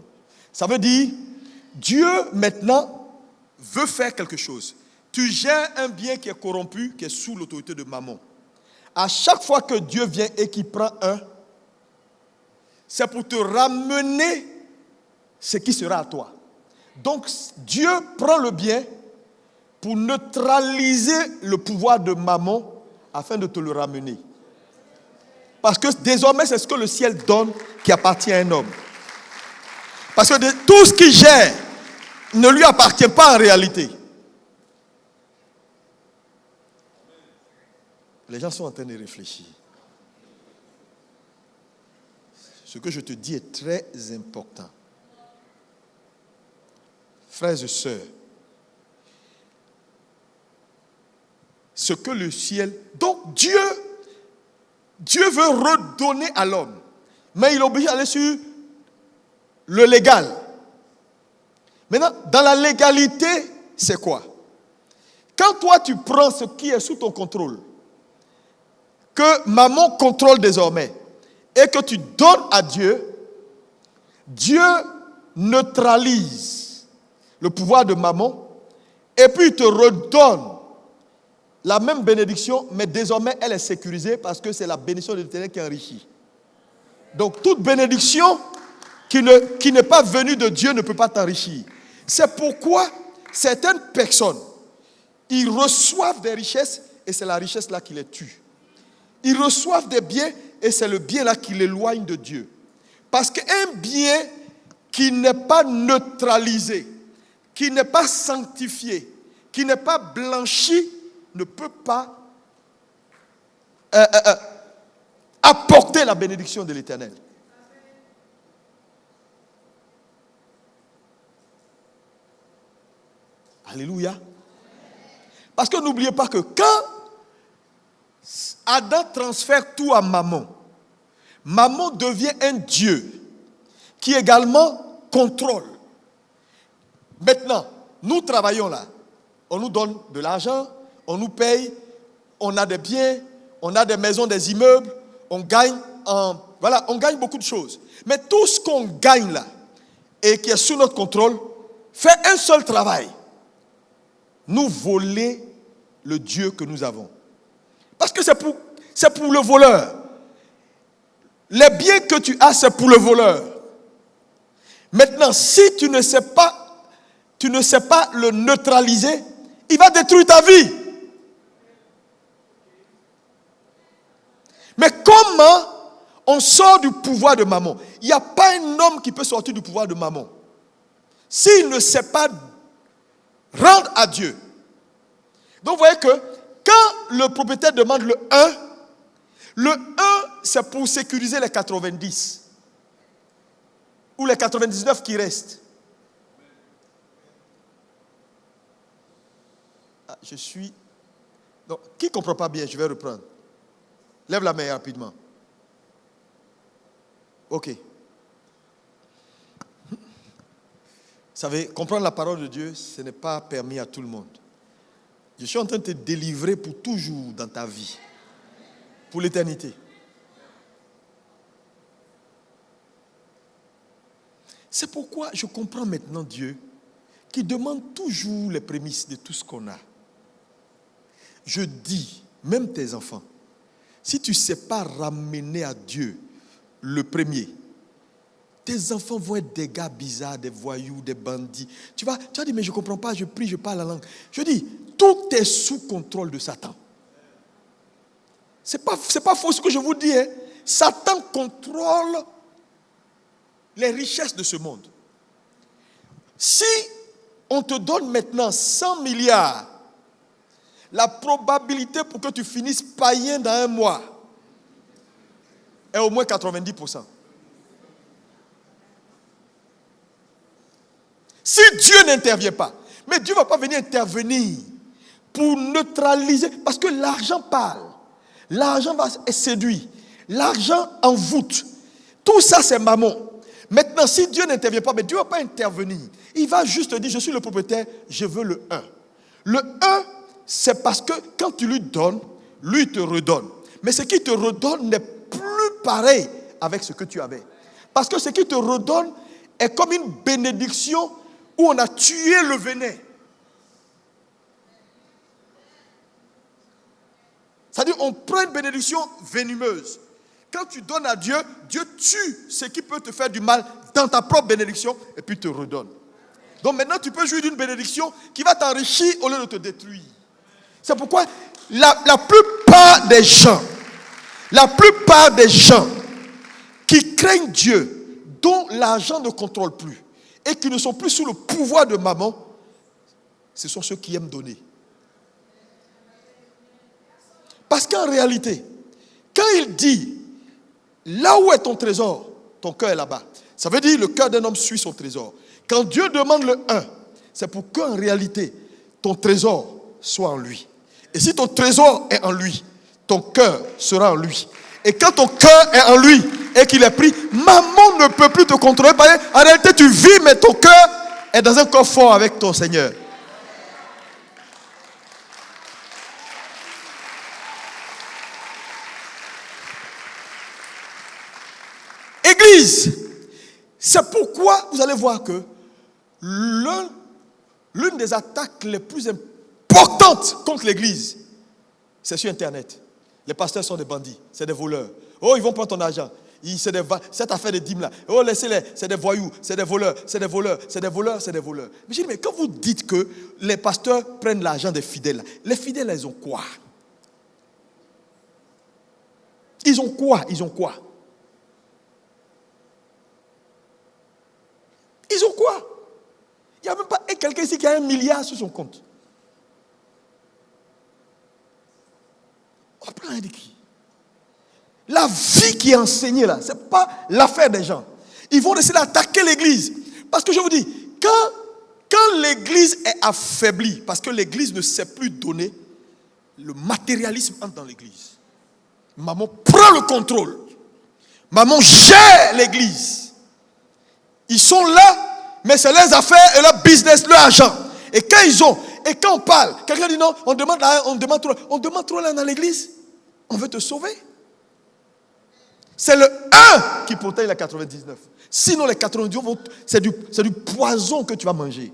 Ça veut dire, Dieu maintenant veut faire quelque chose. Tu gères un bien qui est corrompu, qui est sous l'autorité de Mammon. À chaque fois que Dieu vient et qu'il prend un, c'est pour te ramener ce qui sera à toi. Donc, Dieu prend le bien pour neutraliser le pouvoir de Mammon afin de te le ramener. Parce que désormais, c'est ce que le ciel donne qui appartient à un homme. Parce que tout ce qu'il gère ne lui appartient pas en réalité. Les gens sont en train de réfléchir. Ce que je te dis est très important. Frères et sœurs, ce que le ciel... Donc Dieu veut redonner à l'homme. Mais il est obligé d'aller sur le légal. Maintenant, dans la légalité, c'est quoi? Quand toi tu prends ce qui est sous ton contrôle, que Mammon contrôle désormais, et que tu donnes à Dieu, Dieu neutralise le pouvoir de Mammon, et puis il te redonne la même bénédiction, mais désormais elle est sécurisée parce que c'est la bénédiction de l'Éternel qui enrichit. Donc toute bénédiction qui n'est pas venue de Dieu ne peut pas t'enrichir. C'est pourquoi certaines personnes, ils reçoivent des richesses et c'est la richesse là qui les tue. Ils reçoivent des biens et c'est le bien là qui l'éloigne de Dieu. Parce qu'un bien qui n'est pas neutralisé, qui n'est pas sanctifié, qui n'est pas blanchi, ne peut pas apporter la bénédiction de l'Éternel. Alléluia. Parce que n'oubliez pas que quand Adam transfère tout à Mammon, Mammon devient un Dieu qui également contrôle. Maintenant, nous travaillons là. On nous donne de l'argent, on nous paye, on a des biens, on a des maisons, des immeubles, on gagne on gagne beaucoup de choses. Mais tout ce qu'on gagne là et qui est sous notre contrôle fait un seul travail. Nous voler le Dieu que nous avons. Parce que c'est pour le voleur. Les biens que tu as, c'est pour le voleur. Maintenant, si tu ne sais pas le neutraliser, il va détruire ta vie. Mais comment on sort du pouvoir de Mammon? Il n'y a pas un homme qui peut sortir du pouvoir de Mammon s'il ne sait pas rendre à Dieu. Donc vous voyez que quand le propriétaire demande le 1, c'est pour sécuriser les 90 ou les 99 qui restent. Donc, qui ne comprend pas bien, je vais reprendre. Lève la main rapidement. Ok. Vous savez, comprendre la parole de Dieu, ce n'est pas permis à tout le monde. Je suis en train de te délivrer pour toujours dans ta vie. Pour l'éternité. C'est pourquoi je comprends maintenant Dieu qui demande toujours les prémices de tout ce qu'on a. Je dis, même tes enfants, si tu ne sais pas ramener à Dieu le premier, tes enfants vont être des gars bizarres, des voyous, des bandits. Tu vas dire, mais je ne comprends pas, je prie, je parle la langue. Je dis, tout est sous contrôle de Satan. C'est pas faux ce que je vous dis. Hein. Satan contrôle les richesses de ce monde. Si on te donne maintenant 100 milliards, la probabilité pour que tu finisses païen dans un mois est au moins 90%. Si Dieu n'intervient pas, mais Dieu ne va pas venir intervenir pour neutraliser, parce que l'argent parle, l'argent va séduire, l'argent envoûte. Tout ça, c'est Mammon. Maintenant, si Dieu n'intervient pas, mais Dieu ne va pas intervenir. Il va juste dire, je suis le propriétaire, je veux le 1. Le 1, c'est parce que quand tu lui donnes, lui te redonne. Mais ce qu'il te redonne n'est plus pareil avec ce que tu avais. Parce que ce qu'il te redonne est comme une bénédiction où on a tué le venin. C'est-à-dire, on prend une bénédiction venimeuse. Quand tu donnes à Dieu, Dieu tue ce qui peut te faire du mal dans ta propre bénédiction et puis te redonne. Donc maintenant, tu peux jouir d'une bénédiction qui va t'enrichir au lieu de te détruire. C'est pourquoi la plupart des gens qui craignent Dieu, dont l'argent ne contrôle plus et qui ne sont plus sous le pouvoir de Mammon, ce sont ceux qui aiment donner. Parce qu'en réalité, quand il dit, là où est ton trésor, ton cœur est là-bas. Ça veut dire le cœur d'un homme suit son trésor. Quand Dieu demande le 1, c'est pour qu'en réalité, ton trésor soit en lui. Et si ton trésor est en lui, ton cœur sera en lui. Et quand ton cœur est en lui et qu'il est pris, Mammon ne peut plus te contrôler. En réalité, tu vis, mais ton cœur est dans un corps fort avec ton Seigneur. Église, c'est pourquoi vous allez voir que l'une des attaques les plus importantes contre l'église, c'est sur Internet. Les pasteurs sont des bandits, c'est des voleurs. Oh, ils vont prendre ton argent. Cette affaire de dîmes là. Oh, laissez-les, c'est des voyous, c'est des voleurs, c'est des voleurs, c'est des voleurs, c'est des voleurs. Mais je dis, mais quand vous dites que les pasteurs prennent l'argent des fidèles, les fidèles, ils ont quoi? Ils ont quoi? Ils ont quoi? Ils ont quoi? Il n'y a même pas quelqu'un ici qui a 1 milliard sur son compte. On prend un de qui? La vie qui est enseignée là, ce n'est pas l'affaire des gens. Ils vont essayer d'attaquer l'église. Parce que je vous dis, quand l'église est affaiblie, parce que l'église ne sait plus donner, le matérialisme entre dans l'église. Maman prend le contrôle. Maman gère l'église. Ils sont là, mais c'est leurs affaires et leur business, leur argent. Et quand on parle, quelqu'un dit non, on demande trop là dans l'église. On veut te sauver. C'est le 1 qui protège les 99. Sinon, les 99, c'est du poison que tu vas manger.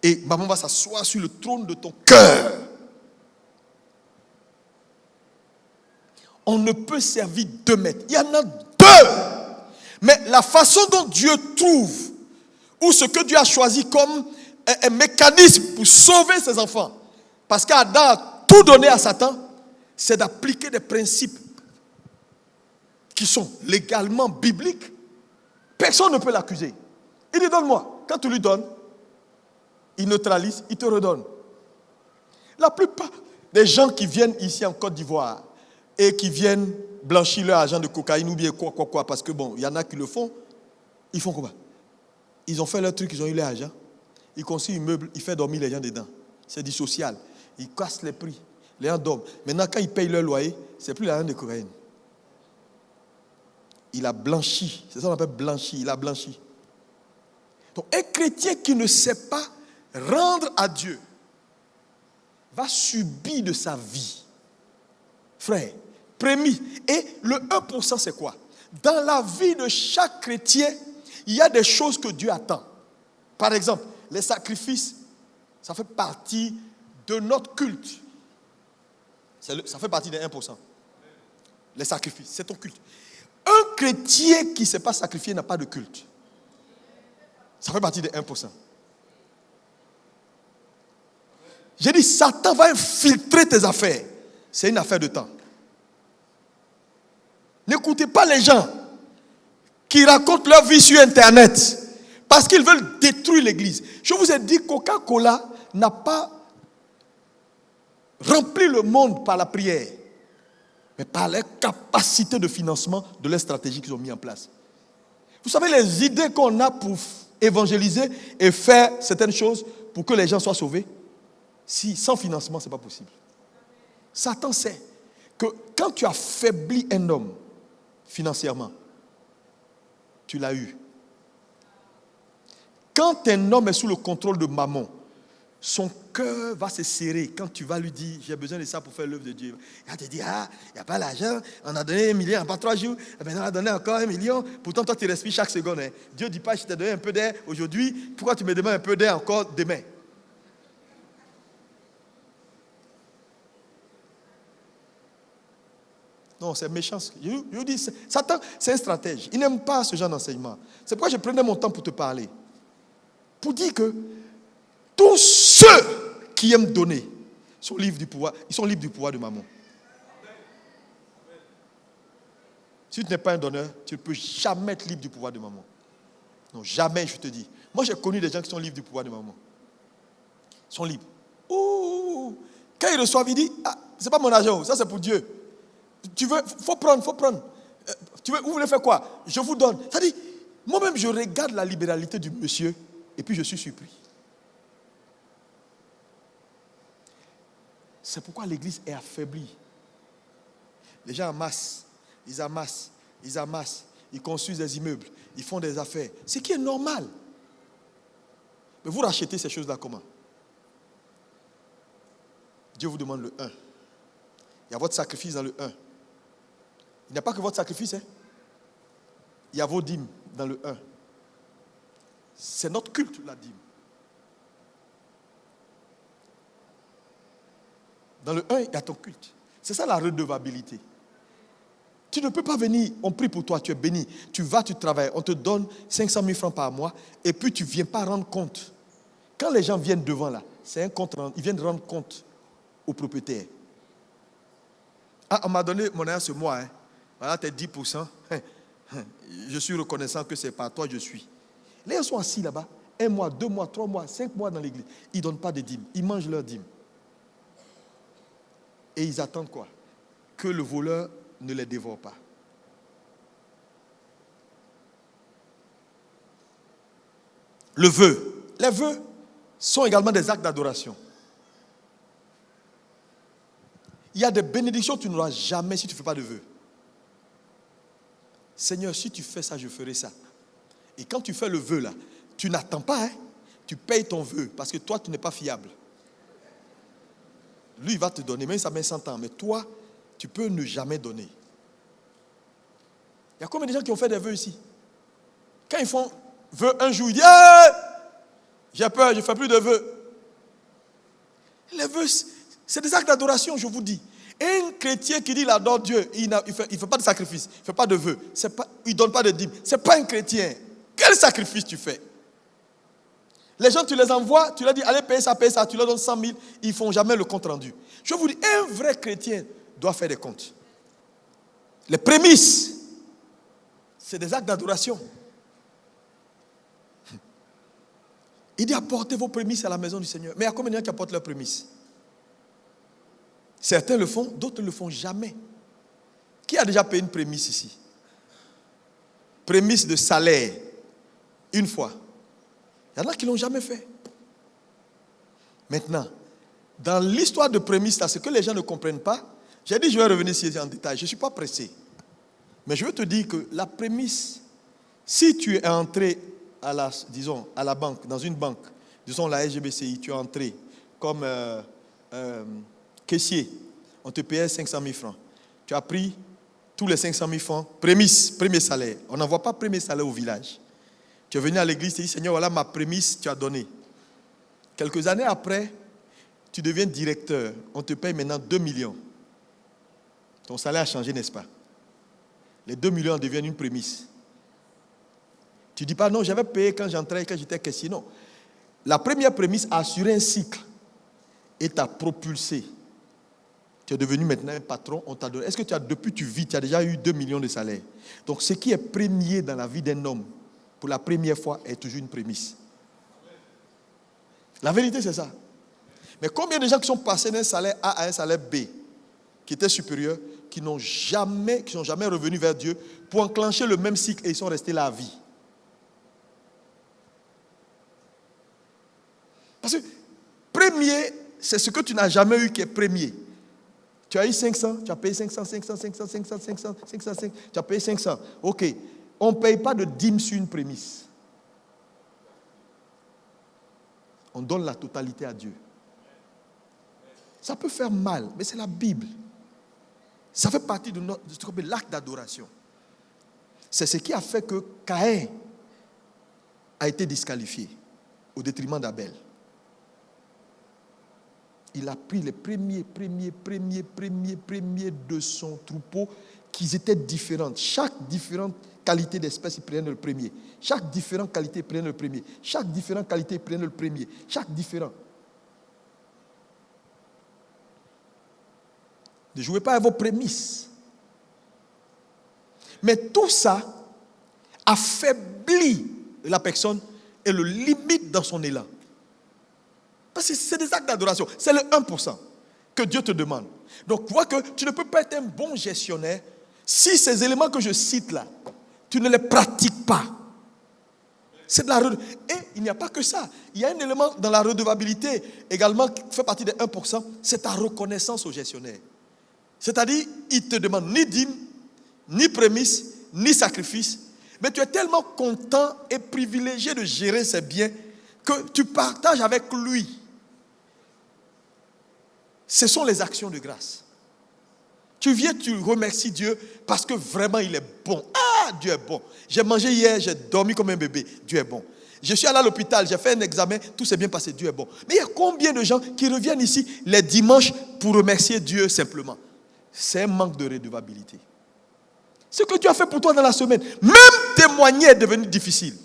Et maman va s'asseoir sur le trône de ton cœur. on ne peut servir 2 maîtres. Il y en a 2. Mais la façon dont Dieu trouve, ou ce que Dieu a choisi comme un mécanisme pour sauver ses enfants, parce qu'Adam a tout donné à Satan, c'est d'appliquer des principes qui sont légalement bibliques. Personne ne peut l'accuser. Il dit donne-moi. Quand tu lui donnes, il neutralise, il te redonne. La plupart des gens qui viennent ici en Côte d'Ivoire et qui viennent blanchir leur argent de cocaïne ou bien quoi, parce que bon, il y en a qui le font, ils font comment? Ils ont fait leur truc, ils ont eu leur argent, ils construisent un immeuble, ils font dormir les gens dedans. C'est du social. Ils cassent les prix, les gens dorment. Maintenant, quand ils payent leur loyer, c'est plus l'argent de cocaïne. Il a blanchi, c'est ça qu'on appelle blanchi, il a blanchi. Donc un chrétien qui ne sait pas rendre à Dieu va subir de sa vie. Frère, prémisse. Et le 1%, c'est quoi? Dans la vie de chaque chrétien, il y a des choses que Dieu attend. Par exemple, les sacrifices, ça fait partie de notre culte. Ça fait partie des 1%. Les sacrifices, c'est ton culte. Un chrétien qui ne sait pas sacrifier n'a pas de culte. Ça fait partie des 1%. J'ai dit, Satan va infiltrer tes affaires. C'est une affaire de temps. N'écoutez pas les gens qui racontent leur vie sur Internet parce qu'ils veulent détruire l'église. Je vous ai dit, Coca-Cola n'a pas rempli le monde par la prière, mais par leur capacité de financement de leur stratégie qu'ils ont mis en place. Vous savez, les idées qu'on a pour évangéliser et faire certaines choses pour que les gens soient sauvés, si sans financement, ce n'est pas possible. Satan sait que quand tu affaiblis un homme financièrement, tu l'as eu. Quand un homme est sous le contrôle de Mammon, son cœur va se serrer quand tu vas lui dire j'ai besoin de ça pour faire l'œuvre de Dieu. Il va te dire il n'y a pas l'argent, on a donné 1 million en pas 3 jours, maintenant on a donné encore 1 million, pourtant toi tu respires chaque seconde. Hein. Dieu ne dit pas je t'ai donné un peu d'air aujourd'hui, pourquoi tu me demandes un peu d'air encore demain? Non, c'est méchant. Je vous dis, Satan, c'est un stratège. Il n'aime pas ce genre d'enseignement. C'est pourquoi je prenais mon temps pour te parler. Pour dire que tous ceux qui aiment donner sont libres du pouvoir. Ils sont libres du pouvoir de Mammon. Si tu n'es pas un donneur, tu ne peux jamais être libre du pouvoir de Mammon. Non, jamais, je te dis. Moi, j'ai connu des gens qui sont libres du pouvoir de Mammon. Ils sont libres. Ouh, quand ils reçoivent, ils disent c'est pas mon argent, ça c'est pour Dieu. Tu veux, faut prendre. Vous voulez faire quoi? Je vous donne. Ça dit, moi-même, je regarde la libéralité du monsieur et puis je suis surpris. C'est pourquoi l'église est affaiblie. Les gens amassent, ils construisent des immeubles, ils font des affaires. Ce qui est normal. Mais vous rachetez ces choses-là comment? Dieu vous demande le 1. Il y a votre sacrifice dans le 1. Il n'y a pas que votre sacrifice. Hein? Il y a vos dîmes dans le 1. C'est notre culte, la dîme. Dans le 1, il y a ton culte. C'est ça la redevabilité. Tu ne peux pas venir, on prie pour toi, tu es béni. Tu vas, tu travailles, on te donne 500 000 francs par mois et puis tu ne viens pas rendre compte. Quand les gens viennent devant là, c'est un compte, ils viennent rendre compte au propriétaire. On m'a donné mon argent ce mois. Hein. Voilà tes 10%. Je suis reconnaissant que c'est par toi que je suis. Les gens sont assis là-bas. 1 mois, 2 mois, 3 mois, 5 mois dans l'église. Ils ne donnent pas de dîmes. Ils mangent leurs dîmes. Et ils attendent quoi? Que le voleur ne les dévore pas. Le vœu. Les vœux sont également des actes d'adoration. Il y a des bénédictions que tu n'auras jamais si tu ne fais pas de vœux. Seigneur, si tu fais ça, je ferai ça. Et quand tu fais le vœu là, tu n'attends pas, hein? Tu payes ton vœu parce que toi, tu n'es pas fiable. Lui, il va te donner, même si ça met 100 ans. Mais toi, tu peux ne jamais donner. Il y a combien de gens qui ont fait des vœux ici? Quand ils font vœu un jour, ils disent j'ai peur, je ne fais plus de vœux. Les vœux, c'est des actes d'adoration, je vous dis. Un chrétien qui dit il adore Dieu, il ne fait pas de sacrifice, il ne fait pas de vœux, il ne donne pas de dîmes. Ce n'est pas un chrétien. Quel sacrifice tu fais? Les gens, tu les envoies, tu leur dis allez payer ça, tu leur donnes 100 000, ils ne font jamais le compte rendu. Je vous dis, un vrai chrétien doit faire des comptes. Les prémices, c'est des actes d'adoration. Il dit apportez vos prémices à la maison du Seigneur. Mais il y a combien de gens qui apportent leurs prémices? Certains le font, d'autres ne le font jamais. Qui a déjà payé une prémisse ici? Prémisse de salaire, une fois. Il y en a qui ne l'ont jamais fait. Maintenant, dans l'histoire de prémisse, ce que les gens ne comprennent pas, j'ai dit je vais revenir ici en détail, je ne suis pas pressé. Mais je veux te dire que la prémisse, si tu es entré à la banque, dans une banque, disons la SGBCI, tu es entré comme caissier, on te payait 500 000 francs. Tu as pris tous les 500 000 francs, prémisse, premier salaire. On n'envoie pas premier salaire au village. Tu es venu à l'église, tu dis, Seigneur, voilà ma prémisse, tu as donné. Quelques années après, tu deviens directeur. On te paye maintenant 2 millions. Ton salaire a changé, n'est-ce pas? Les 2 millions deviennent une prémisse. Tu ne dis pas, non, j'avais payé quand j'entrais, quand j'étais caissier. Non. La première prémisse a assuré un cycle et t'a propulsé. Tu es devenu maintenant un patron, on t'a donné. Est-ce que depuis que tu vis, tu as déjà eu 2 millions de salaire? Donc, ce qui est premier dans la vie d'un homme, pour la première fois, est toujours une prémisse. La vérité, c'est ça. Mais combien de gens qui sont passés d'un salaire A à un salaire B, qui était supérieur, qui ne sont jamais revenus vers Dieu pour enclencher le même cycle et ils sont restés là à vie? Parce que premier, c'est ce que tu n'as jamais eu qui est premier. Tu as eu 500, tu as payé 500, tu as payé 500. Ok, on ne paye pas de dîme sur une prémisse. On donne la totalité à Dieu. Ça peut faire mal, mais c'est la Bible. Ça fait partie de l'acte d'adoration. C'est ce qui a fait que Caïn a été disqualifié au détriment d'Abel. Il a pris les premiers de son troupeau qui étaient différentes. Chaque différente qualité d'espèce, il prenait le premier. Chaque différente qualité, il prenait le premier. Chaque différente qualité, il prenait le premier. Chaque différent. Ne jouez pas à vos prémices. Mais tout ça affaiblit la personne et le limite dans son élan. Parce que c'est des actes d'adoration. C'est le 1% que Dieu te demande. Donc, tu vois que tu ne peux pas être un bon gestionnaire si ces éléments que je cite là, tu ne les pratiques pas. C'est de la Et il n'y a pas que ça. Il y a un élément dans la redevabilité également qui fait partie des 1%, c'est ta reconnaissance au gestionnaire. C'est-à-dire, il ne te demande ni dîme, ni prémisse, ni sacrifice. Mais tu es tellement content et privilégié de gérer ses biens que tu partages avec lui. Ce sont les actions de grâce. Tu viens, tu remercies Dieu parce que vraiment il est bon. Ah, Dieu est bon. J'ai mangé hier, j'ai dormi comme un bébé. Dieu est bon. Je suis allé à l'hôpital, j'ai fait un examen, tout s'est bien passé. Dieu est bon. Mais il y a combien de gens qui reviennent ici les dimanches pour remercier Dieu simplement? C'est un manque de redevabilité. Ce que Dieu a fait pour toi dans la semaine, même témoigner est devenu difficile.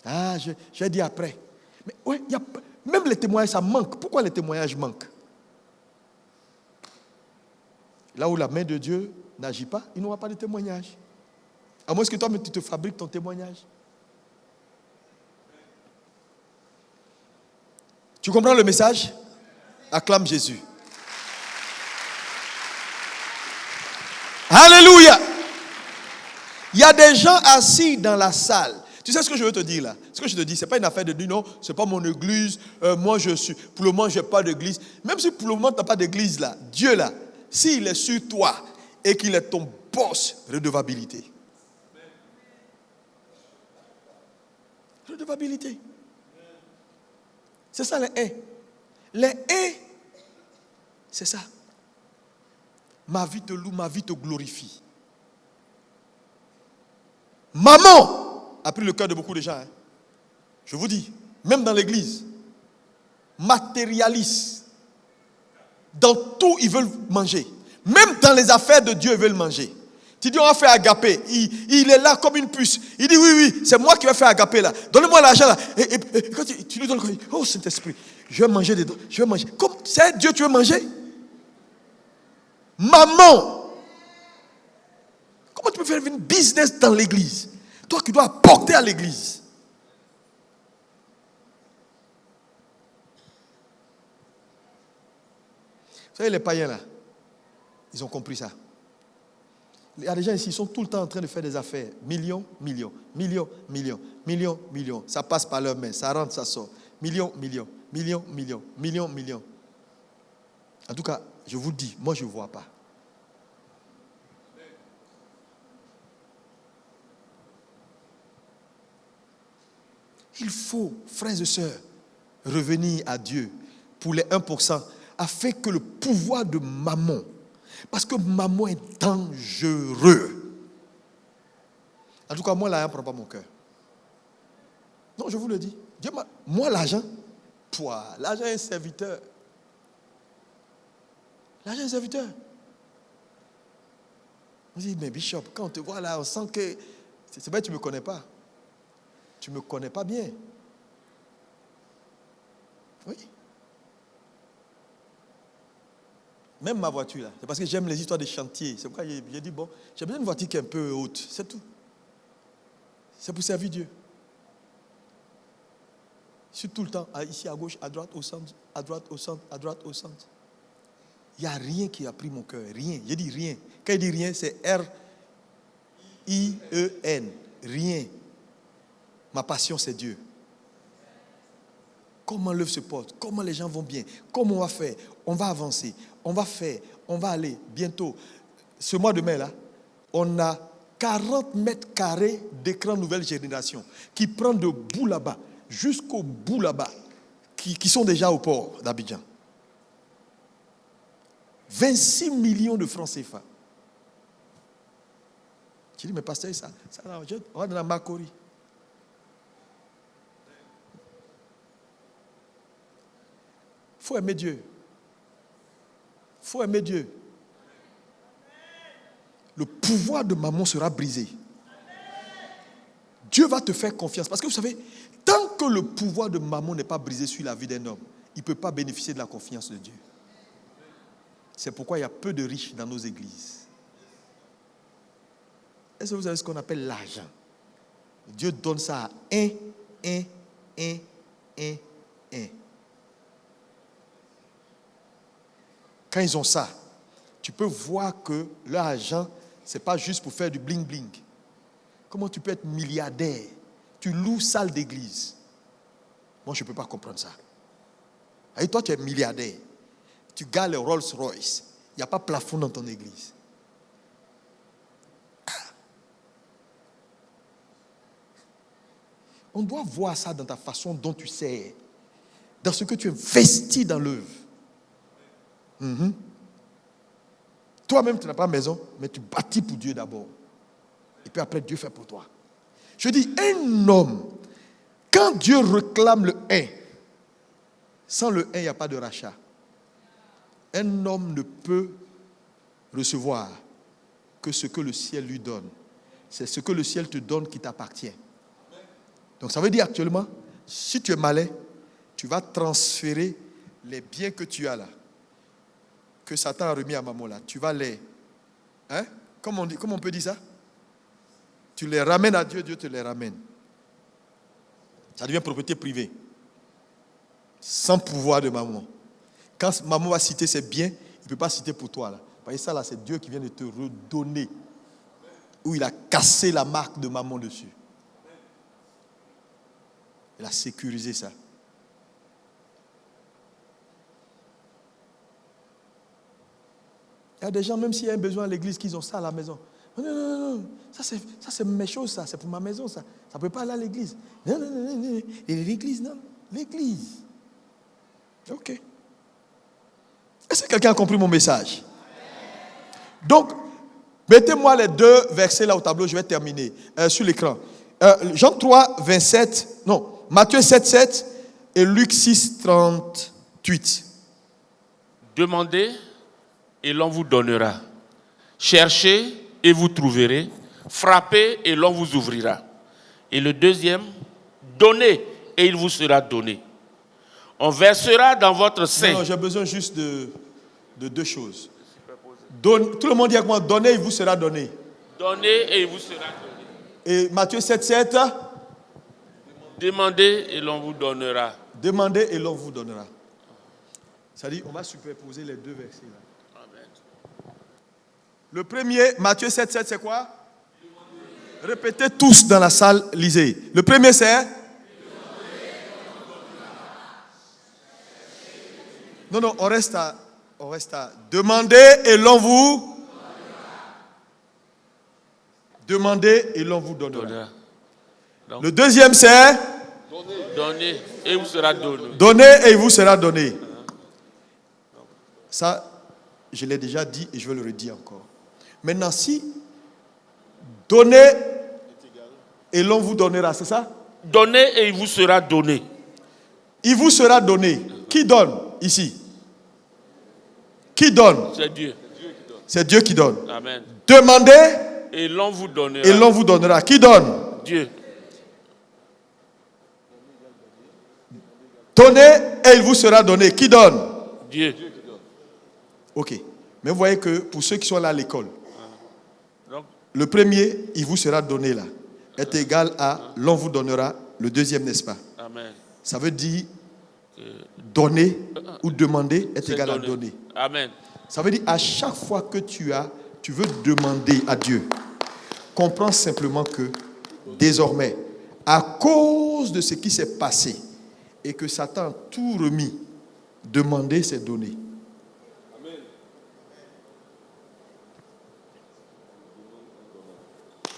Ah, je vais dire après. Mais ouais, même les témoignages, ça manque. Pourquoi les témoignages manquent? Là où la main de Dieu n'agit pas, il n'y aura pas de témoignage. À moins que toi, tu te fabriques ton témoignage. Tu comprends le message? Acclame Jésus. Alléluia. Il y a des gens assis dans la salle. Tu sais ce que je veux te dire là? Ce que je te dis, ce n'est pas une affaire de dire non, ce n'est pas mon église, moi je suis. Pour le moment, je n'ai pas d'église. Même si pour le moment, tu n'as pas d'église là, Dieu là, s'il est sur toi et qu'il est ton boss, redevabilité. Redevabilité. C'est ça les haies. Les haies, c'est ça. Ma vie te loue, ma vie te glorifie. Maman a pris le cœur de beaucoup de gens. Hein. Je vous dis, même dans l'église, matérialiste. Dans tout, ils veulent manger. Même dans les affaires de Dieu, ils veulent manger. Tu dis, on va faire agapé. Il est là comme une puce. Il dit, oui, c'est moi qui vais faire agapé là. Donnez-moi l'argent là. Et quand tu lui donnes, oh Saint-Esprit, je vais manger dedans. Je vais manger. Comme c'est Dieu, tu veux manger? Maman. Comment tu peux faire une business dans l'église? Toi qui dois apporter à l'église. Vous savez, les païens là, ils ont compris ça. Il y a des gens ici, ils sont tout le temps en train de faire des affaires. Millions. Ça passe par leurs mains, ça rentre, ça sort. Millions. En tout cas, je vous dis, moi je ne vois pas. Il faut, frères et sœurs, revenir à Dieu pour les 1%, afin que le pouvoir de Mammon, parce que Mammon est dangereux. En tout cas, moi, l'argent ne prend pas mon cœur. Non, je vous le dis. Dieu moi, l'argent, l'argent est un serviteur. L'argent est un serviteur. On dit, mais Bishop, quand on te voit là, on sent que... C'est vrai, tu ne me connais pas. Tu ne me connais pas bien. Oui. Même ma voiture là, c'est parce que j'aime les histoires de chantier. C'est pourquoi j'ai dit, bon, j'ai besoin d'une voiture qui est un peu haute. C'est tout. C'est pour servir Dieu. Je suis tout le temps ici à gauche, à droite, au centre, à droite, au centre, à droite, au centre. Il n'y a rien qui a pris mon cœur. Rien. J'ai dit rien. Quand il dit rien, c'est R-I-E-N. Rien. Ma passion, c'est Dieu. Comment l'œuvre se porte, comment les gens vont bien, comment on va faire, on va avancer, on va faire, on va aller bientôt. Ce mois de mai là, on a 40 mètres carrés d'écran nouvelle génération qui prend de bout là-bas jusqu'au bout là-bas, qui sont déjà au port d'Abidjan. 26 millions de francs CFA. Tu dis, mais pasteur, ça on va dans la Makori. Il faut aimer Dieu. Il faut aimer Dieu. Le pouvoir de Mammon sera brisé. Dieu va te faire confiance. Parce que vous savez, tant que le pouvoir de Mammon n'est pas brisé sur la vie d'un homme, il ne peut pas bénéficier de la confiance de Dieu. C'est pourquoi il y a peu de riches dans nos églises. Est-ce que vous savez ce qu'on appelle l'argent? Dieu donne ça à un. Quand ils ont ça, tu peux voir que leur argent, ce n'est pas juste pour faire du bling-bling. Comment tu peux être milliardaire? Tu loues salle d'église. Moi, je ne peux pas comprendre ça. Et toi, tu es milliardaire. Tu gardes le Rolls-Royce. Il n'y a pas plafond dans ton église. On doit voir ça dans ta façon dont tu sers. Dans ce que tu investis dans l'œuvre. Toi-même, tu n'as pas maison, mais tu bâtis pour Dieu d'abord. Et puis après, Dieu fait pour toi. Je dis, un homme, quand Dieu réclame le 1, sans le 1, il n'y a pas de rachat. Un homme ne peut recevoir que ce que le ciel lui donne. C'est ce que le ciel te donne qui t'appartient. Donc ça veut dire actuellement, si tu es malin, tu vas transférer les biens que tu as là, que Satan a remis à Mammon là. Tu vas les... Comment on peut dire ça? Tu les ramènes à Dieu, Dieu te les ramène. Ça devient propriété privée. Sans pouvoir de Mammon. Quand Mammon va citer ses biens, il ne peut pas citer pour toi. Là. Parce que ça, là, c'est Dieu qui vient de te redonner. Où il a cassé la marque de Mammon dessus. Il a sécurisé ça. Il y a des gens, même s'il y a un besoin à l'église, qu'ils ont ça à la maison. Non. Ça c'est mes choses, ça. C'est pour ma maison, ça. Ça ne peut pas aller à l'église. Non. L'église, non. L'église. Ok. Est-ce que quelqu'un a compris mon message? Donc, mettez-moi les deux versets là au tableau, je vais terminer. Sur l'écran. Jean 3, 27. Non, Matthieu 7, 7 et Luc 6, 38. Demandez et l'on vous donnera. Cherchez et vous trouverez. Frappez et l'on vous ouvrira. Et le deuxième, donnez et il vous sera donné. On versera dans votre sein. Non, j'ai besoin juste de deux choses. Tout le monde dit avec moi, donnez, il vous sera donné. Donnez et il vous sera donné. Et Matthieu 7,7. Demandez et l'on vous donnera. Demandez et l'on vous donnera. C'est-à-dire, on va superposer les deux versets là. Amen. Le premier, Matthieu 7,7, c'est quoi? Répétez tous dans la salle, lisez. Le premier, c'est? Non, on reste à demander et l'on vous demandez et l'on vous donnera. Donc, le deuxième, c'est? Donnez et il vous sera donné. Donnez et il vous sera donné. Ça, je l'ai déjà dit et je vais le redire encore. Maintenant, si donnez et l'on vous donnera, c'est ça? Donnez et il vous sera donné. Il vous sera donné. Qui donne ici? Qui donne? C'est Dieu. C'est Dieu qui donne. Amen. Demandez et l'on vous donnera. Et l'on vous donnera. Qui donne? Dieu. Donnez et il vous sera donné. Qui donne? Dieu. Ok. Mais vous voyez que pour ceux qui sont là à l'école, Donc, le premier, il vous sera donné là, est égal à l'on vous donnera. Le deuxième, n'est-ce pas? Amen. Ça veut dire donner ou demander est égal à donner. Amen. Ça veut dire à chaque fois que tu veux demander à Dieu, comprends simplement que désormais, à cause de ce qui s'est passé et que Satan a tout remis, demander c'est donner.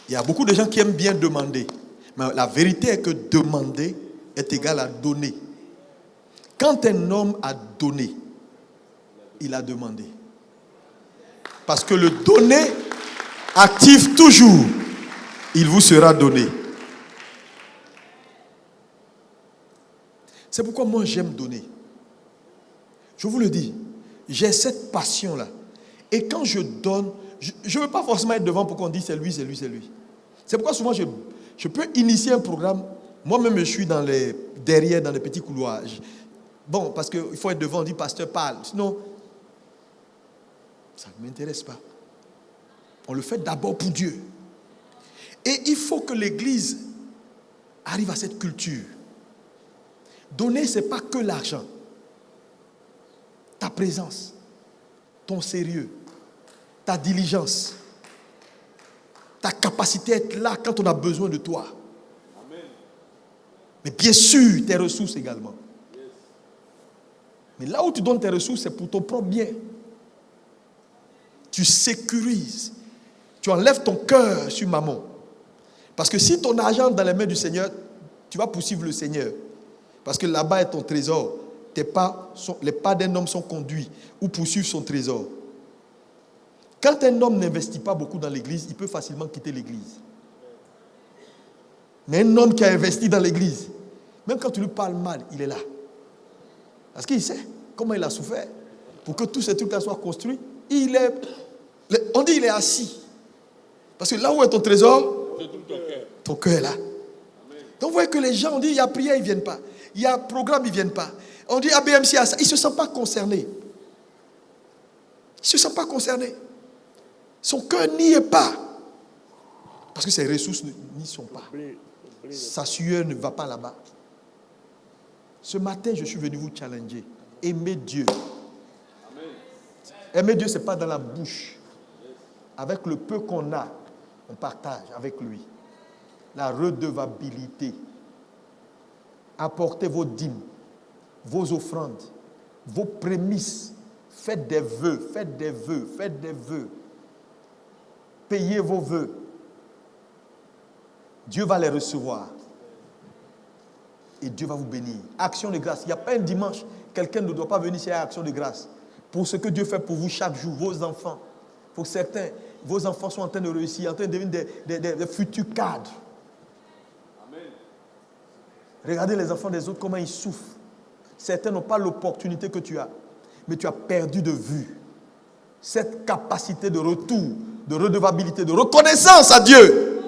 Il y a beaucoup de gens qui aiment bien demander. Mais la vérité est que demander est égal à donner. Quand un homme a donné, il a demandé. Parce que le donner active toujours. Il vous sera donné. C'est pourquoi moi j'aime donner. Je vous le dis, j'ai cette passion-là. Et quand je donne, je ne veux pas forcément être devant pour qu'on dise c'est lui, c'est lui, c'est lui. C'est pourquoi souvent je peux initier un programme. Moi-même je suis derrière, dans les petits couloirs. Bon, parce qu'il faut être devant, on dit pasteur parle. Sinon, ça ne m'intéresse pas. On le fait d'abord pour Dieu. Et il faut que l'Église arrive à cette culture. Donner, ce n'est pas que l'argent. Ta présence, ton sérieux, ta diligence, ta capacité à être là quand on a besoin de toi. Amen. Mais bien sûr, tes ressources également. Yes. Mais là où tu donnes tes ressources, c'est pour ton propre bien. Tu sécurises. Tu enlèves ton cœur sur maman. Parce que si ton argent est dans les mains du Seigneur, tu vas poursuivre le Seigneur. Parce que là-bas est ton trésor. Les pas d'un homme sont conduits ou poursuivent son trésor. Quand un homme n'investit pas beaucoup dans l'église, il peut facilement quitter l'église. Mais un homme qui a investi dans l'église, même quand tu lui parles mal, il est là. Parce qu'il sait comment il a souffert pour que tous ces trucs-là soient construits. On dit il est assis. Parce que là où est ton trésor, ton cœur est là. Donc vous voyez que les gens, on dit il y a prière, ils ne viennent pas. Il y a programme, ils ne viennent pas. On dit ABMC à ça, ils ne se sentent pas concernés. Ils ne se sentent pas concernés. Son cœur n'y est pas. Parce que ses ressources n'y sont pas. Sa sueur ne va pas là-bas. Ce matin, je suis venu vous challenger. Aimez Dieu. Aimer Dieu, ce n'est pas dans la bouche. Avec le peu qu'on a, on partage avec lui. La redevabilité. Apportez vos dîmes, vos offrandes, vos prémices. Faites des vœux, faites des vœux, faites des vœux. Payez vos vœux. Dieu va les recevoir. Et Dieu va vous bénir. Action de grâce. Il n'y a pas un dimanche, quelqu'un ne doit pas venir chez Action de grâce. Pour ce que Dieu fait pour vous chaque jour, vos enfants. Pour certains, vos enfants sont en train de réussir, en train de devenir des futurs cadres. Amen. Regardez les enfants des autres, comment ils souffrent. Certains n'ont pas l'opportunité que tu as. mais tu as perdu de vue cette capacité de retour, de redevabilité, de reconnaissance à Dieu.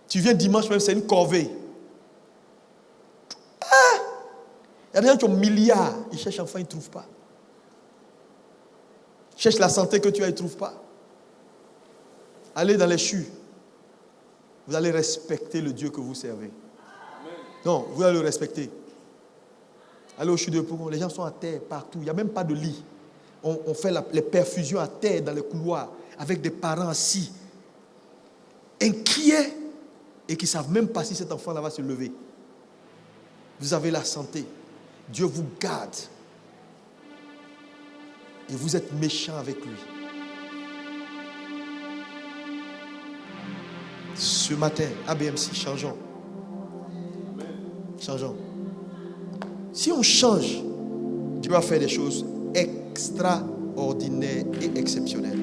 Tu viens dimanche même, c'est une corvée. Il y a des gens qui ont milliards, ils cherchent enfin, ils ne trouvent pas. Ils cherchent la santé que tu as, ils ne trouvent pas. Allez dans les chues. Vous allez respecter le Dieu que vous servez. Non, vous allez le respecter. Allez au CHU de Pougon, les gens sont à terre partout. Il n'y a même pas de lit. On fait les perfusions à terre dans les couloirs avec des parents assis, inquiets et qui ne savent même pas si cet enfant-là va se lever. Vous avez la santé. Dieu vous garde. Et vous êtes méchant avec lui. Ce matin, ABMC, changeons. Changeons. Si on change, Dieu va faire des choses extraordinaires et exceptionnelles.